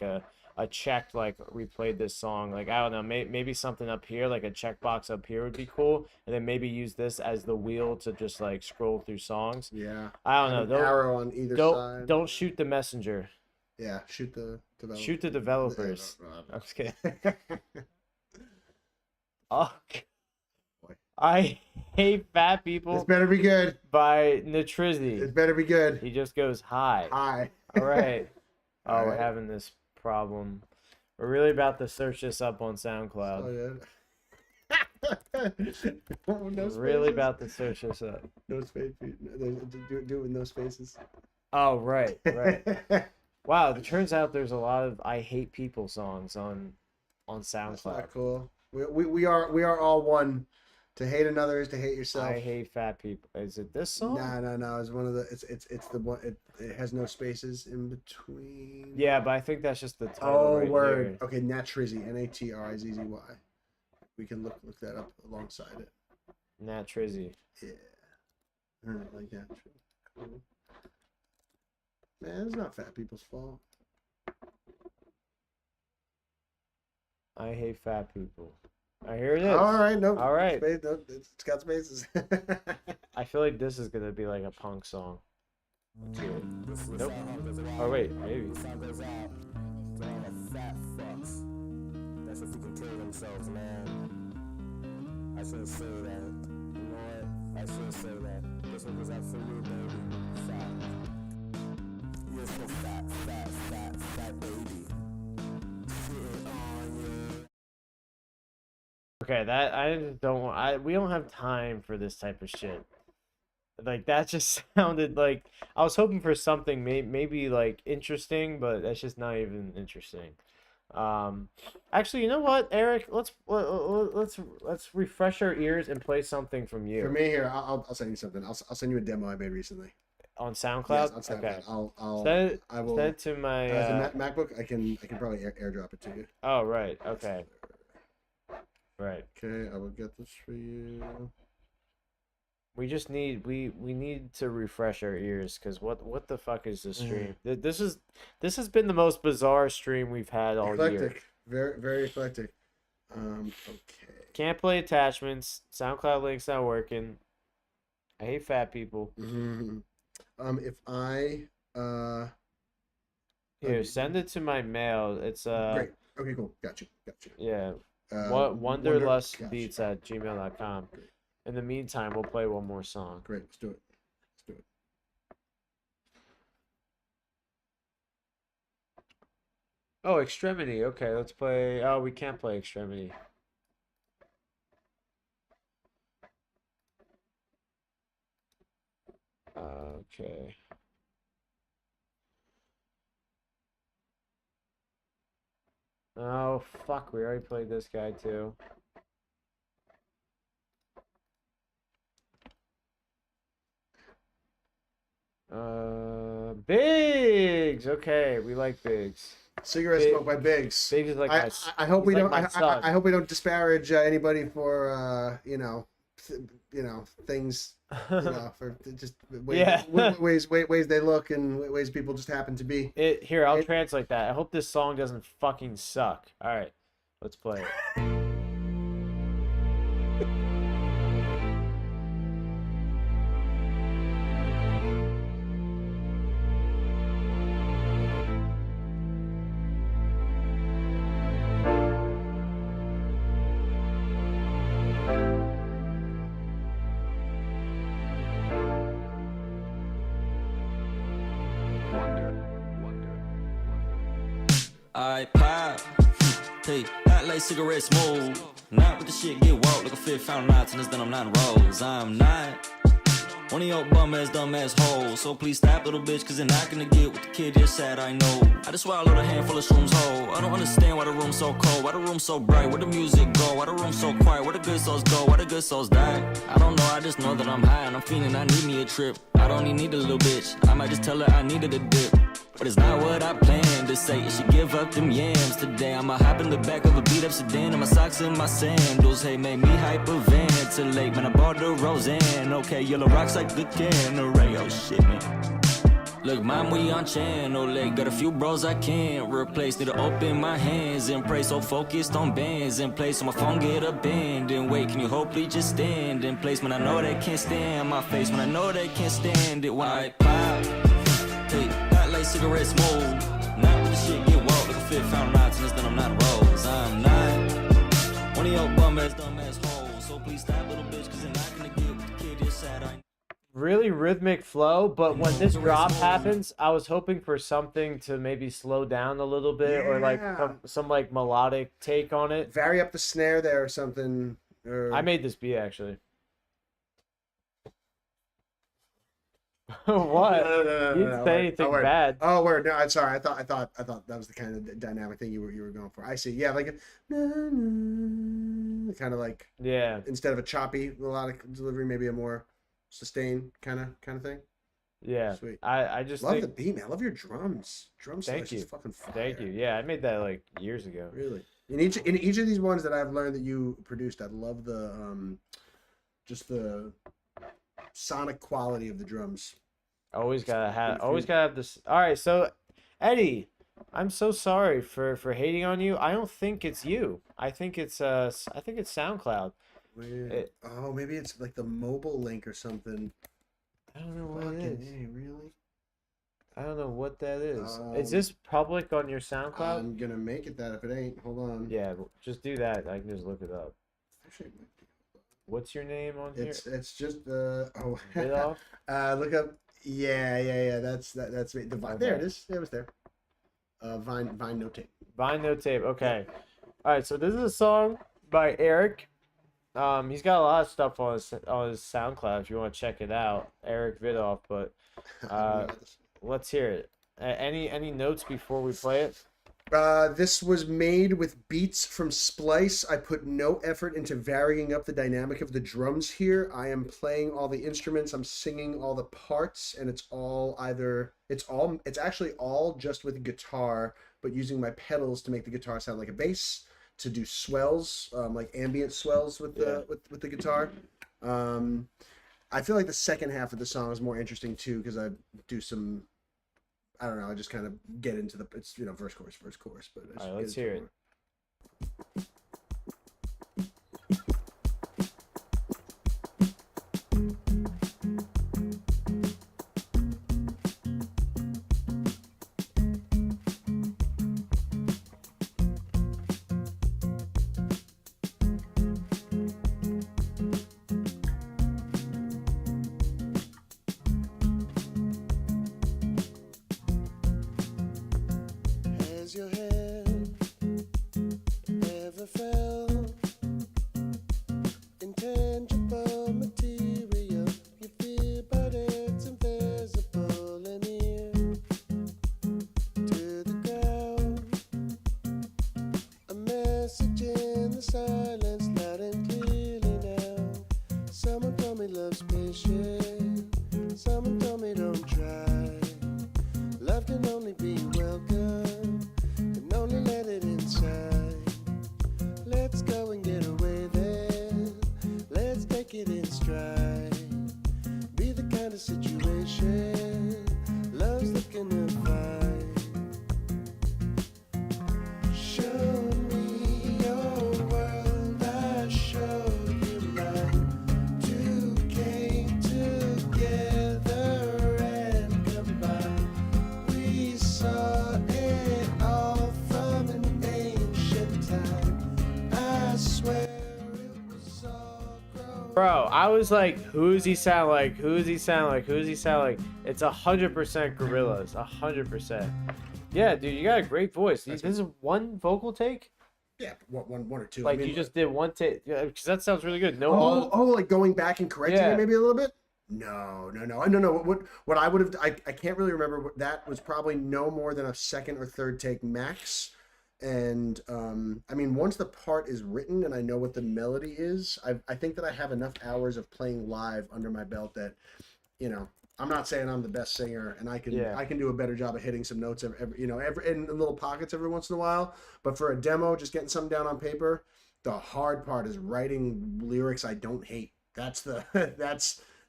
a check like we played this song. Like I don't know, maybe something up here, like a checkbox up here would be cool, and then maybe use this as the wheel to just like scroll through songs. Yeah. I don't know. An arrow on either side. Don't shoot the messenger. Yeah, shoot the developers. Shoot the developers. I'm just kidding. Oh, I hate fat people. This better be good. By Natrizzi. It better be good. He just goes hi. Hi. All right. Oh, All we're right. having this problem. We're really about to search this up on SoundCloud. Oh, yeah. We're really about to search this up. No space. Do it with no spaces. Oh, right. Wow, it turns out there's a lot of I hate people songs on SoundCloud. That's not cool. We are all one. To hate another is to hate yourself. I hate fat people. Is it this song? No. It's one of the. It's the one. It has no spaces in between. Yeah, but I think that's just the title. Oh, right word. here. Okay, Natrizzi. Natrizzy. We can look that up alongside it. Natrizzi. Yeah. I like that. Cool. Man, it's not fat people's fault. I hate fat people. Here it is. All right, no. All right. Space, no, it's got spaces. I feel like this is gonna be like a punk song. Nope. Oh wait, maybe. That's if you can kill themselves, man. I shouldn't say that. You know what? I shouldn't say that. This one goes out for you, baby. Fat. You're so fat, baby. Okay, that I don't want. We don't have time for this type of shit. Like that just sounded like I was hoping for something maybe like interesting, but that's just not even interesting. Actually, you know what, Eric? Let's refresh our ears and play something from you. For me, here, I'll send you something. I'll send you a demo I made recently. On SoundCloud? Yes, on SoundCloud. Okay. I'll send it to my MacBook. I can probably airdrop it to you. Oh right. Okay. Right. Okay, I will get this for you. We just need we need to refresh our ears because what the fuck is this stream? This has been the most bizarre stream we've had all Eclectic. year. Very eclectic. Okay. Can't play attachments. SoundCloud link's not working. I hate fat people. If I here, send it to my mail. It's great. Okay, cool. Got you. Yeah. Wonderlustbeats@gmail.com. In the meantime, we'll play one more song. Great, let's do it. Oh, Extremity. Okay, let's play. Oh, we can't play Extremity. Okay. Oh, fuck. We already played this guy, too. Biggs. Okay, we like Biggs. Cigarette Smoke by Biggs. Biggs is like I hope we don't. like I hope we don't disparage anybody for things. For just ways they look and ways people just happen to be. Here, I'll translate that. I hope this song doesn't fucking suck. All right, let's play it. Alright, pop. Hey, act like cigarette smoke. Not with the shit get woke like a fifth found out and then I'm not in rolls. I'm not one of your bum ass dumb ass hoes. So please stop, little bitch, cause they're not gonna get what the kid just said. I know. I just swallowed a handful of shrooms whole. I don't understand why the room's so cold, why the room's so bright, where the music go, why the room's so quiet, where the good souls go, why the good souls die. I don't know, I just know that I'm high and I'm feeling I need me a trip. I don't even need a little bitch, I might just tell her I needed a dip. but it's not what I planned to say. You should give up them yams today. I'ma hop in the back of a beat up sedan, and my socks and my sandals. Hey, made me hyperventilate. Man, I bought the Roseanne. Okay, yellow rocks like the Canary. Oh shit, man. Look, mom, we on channel. Like, got a few bros I can't replace. Need to open my hands and pray. So focused on bands in place. So my phone get abandoned. Wait, can you hopefully just stand in place? When I know they can't stand my face. When I know they can't stand it. When I pop, hey, hot like cigarette smoke. Not with the shit get woke. Like a fit found nonsense, then I'm not Rose. I'm not one of your bum ass dumb ass hoes. So please stop, little bitch, cause they're not gonna get what the kid is sad. Really rhythmic flow, but when this drop happens, I was hoping for something to maybe slow down a little bit, or like some like melodic take on it. Vary up the snare there or something. Or... I made this beat actually. What? No, You didn't say anything word. bad. Oh, word. No, I'm sorry. I thought that was the kind of dynamic thing you were going for. I see. Yeah, like kind of like, yeah. Instead of a choppy melodic delivery, maybe a more sustained kind of thing. Yeah. Sweet. I just love think... the beat, man. I love your drums. Drum Thank you. is fucking fire. Thank you. Yeah, I made that like years ago. Really. In each of these ones that I've learned that you produced, I love the just the sonic quality of the drums. Always gotta have this. All right, so Eddie, I'm so sorry for hating on you. I don't think it's you. I think it's SoundCloud. Oh, maybe it's like the mobile link or something. I don't know what it is. Hey, really? I don't know what that is. Is this public on your SoundCloud? I'm gonna make it that if it ain't. Hold on. Yeah, just do that. I can just look it up. Actually, What's your name on here? It's just oh. Vidoff? Look up. Yeah. That's me. There it is. It was there. Vine Note Tape. Vine Note Tape. Okay. All right. So this is a song by Eric. He's got a lot of stuff on his SoundCloud if you want to check it out, Eric Vidoff. But let's hear it. Any notes before we play it? This was made with beats from Splice. I put no effort into varying up the dynamic of the drums here. I am playing all the instruments, I'm singing all the parts, and it's actually all just with guitar, but using my pedals to make the guitar sound like a bass, to do swells, like ambient swells with the guitar. I feel like the second half of the song is more interesting too, because I do some, I don't know, I just kind of get into the, it's, verse, chorus. But all right, let's hear it. Has your hand ever felt intangible material? You feel, but it's invisible and near to the ground. A message in the silence, loud and clearly now. Someone told me love's patient. Someone told me don't try. Love can only be welcome, and only let it inside. Let's go and get away then. Let's take it in stride. Be the kind of situation love's looking to find. Show me your world, I show you mine. Two came together and combined. We saw it all from an ancient time. I swear it was all grown. Bro, I was like, who does he sound like? Who does he sound like? Who does he sound like? It's 100% Gorillaz, 100%. Yeah, dude, you got a great voice. This is one vocal take? Yeah, one or two. Like, you just did one take? Yeah, because that sounds really good. No, like going back and correcting Yeah. it maybe a little bit? No. What I would have, I can't really remember. That was probably no more than a second or third take max. And I mean, once the part is written and I know what the melody is, I think that I have enough hours of playing live under my belt that, I'm not saying I'm the best singer, and I can do a better job of hitting some notes every in little pockets every once in a while. But for a demo, just getting something down on paper, the hard part is writing lyrics I don't hate. That's the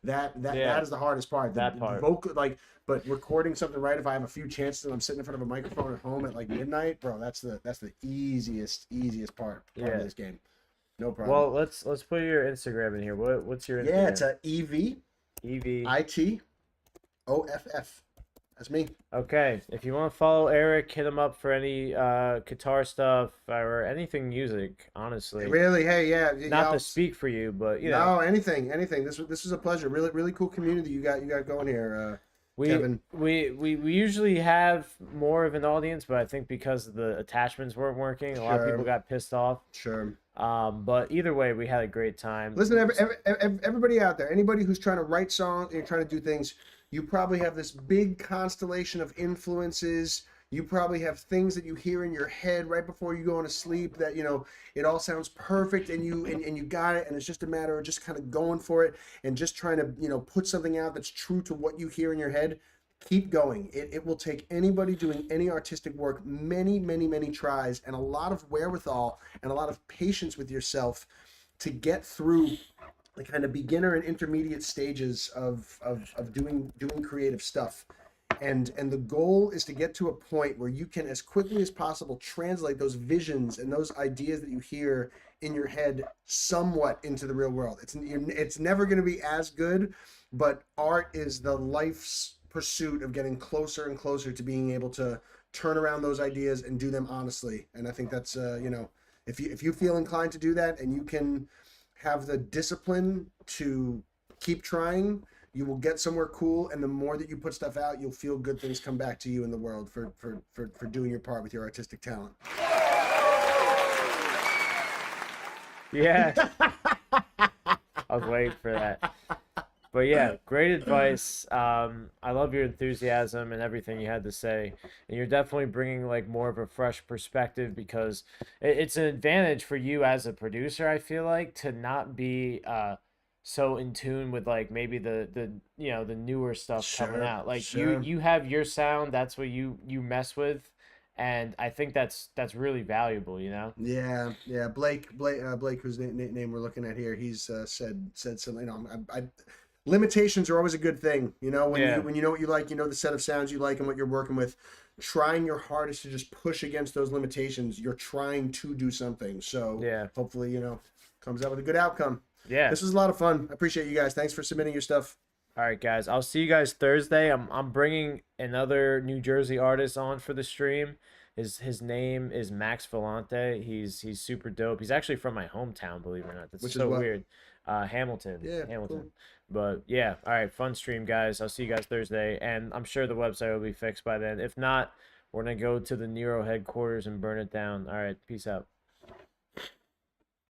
that is the hardest part. That part. Vocal, but recording something right. If I have a few chances and I'm sitting in front of a microphone at home at like midnight, bro, that's the easiest part of this game. No problem. Well, let's put your Instagram in here. What's your Instagram? Yeah, it's a EVITOFF. That's me. Okay, if you want to follow Eric, hit him up for any guitar stuff or anything music. Honestly, really, hey, yeah, not to speak for you, but you know, no, anything. This was a pleasure. Really cool community you got going here, Kevin. We usually have more of an audience, but I think because the attachments weren't working, a lot of people got pissed off. Sure. But either way, we had a great time. Listen, everybody out there, anybody who's trying to write songs and trying to do things, you probably have this big constellation of influences. You probably have things that you hear in your head right before you go to sleep that, it all sounds perfect and you got it. And it's just a matter of just kind of going for it and just trying to, put something out that's true to what you hear in your head. Keep going. It will take anybody doing any artistic work many, many, many tries and a lot of wherewithal and a lot of patience with yourself to get through the kind of beginner and intermediate stages of doing creative stuff. And the goal is to get to a point where you can, as quickly as possible, translate those visions and those ideas that you hear in your head somewhat into the real world. It's never going to be as good, but art is the life's pursuit of getting closer and closer to being able to turn around those ideas and do them honestly. And I think that's if you feel inclined to do that and you can have the discipline to keep trying, you will get somewhere cool. And the more that you put stuff out, you'll feel good things come back to you in the world for doing your part with your artistic talent. Yeah. I was waiting for that. But yeah, great advice. I love your enthusiasm and everything you had to say. And you're definitely bringing like more of a fresh perspective because it's an advantage for you as a producer, I feel like, to not be so in tune with like maybe the newer stuff coming out. Like you have your sound, that's what you mess with. And I think that's really valuable, Yeah. Blake, whose name we're looking at here, he's said something. Limitations are always a good thing, when you know what you like, the set of sounds you like and what you're working with. Trying your hardest to just push against those limitations. You're trying to do something. So hopefully, comes out with a good outcome. Yeah. This was a lot of fun. I appreciate you guys. Thanks for submitting your stuff. All right, guys. I'll see you guys Thursday. I'm bringing another New Jersey artist on for the stream. His name is Max Vellante. He's super dope. He's actually from my hometown, believe it or not. That's so weird. Hamilton. Yeah, Hamilton. cool. But yeah, all right, fun stream, guys. I'll see you guys Thursday, and I'm sure the website will be fixed by then. If not, we're gonna go to the Nero headquarters and burn it down. All right, peace out.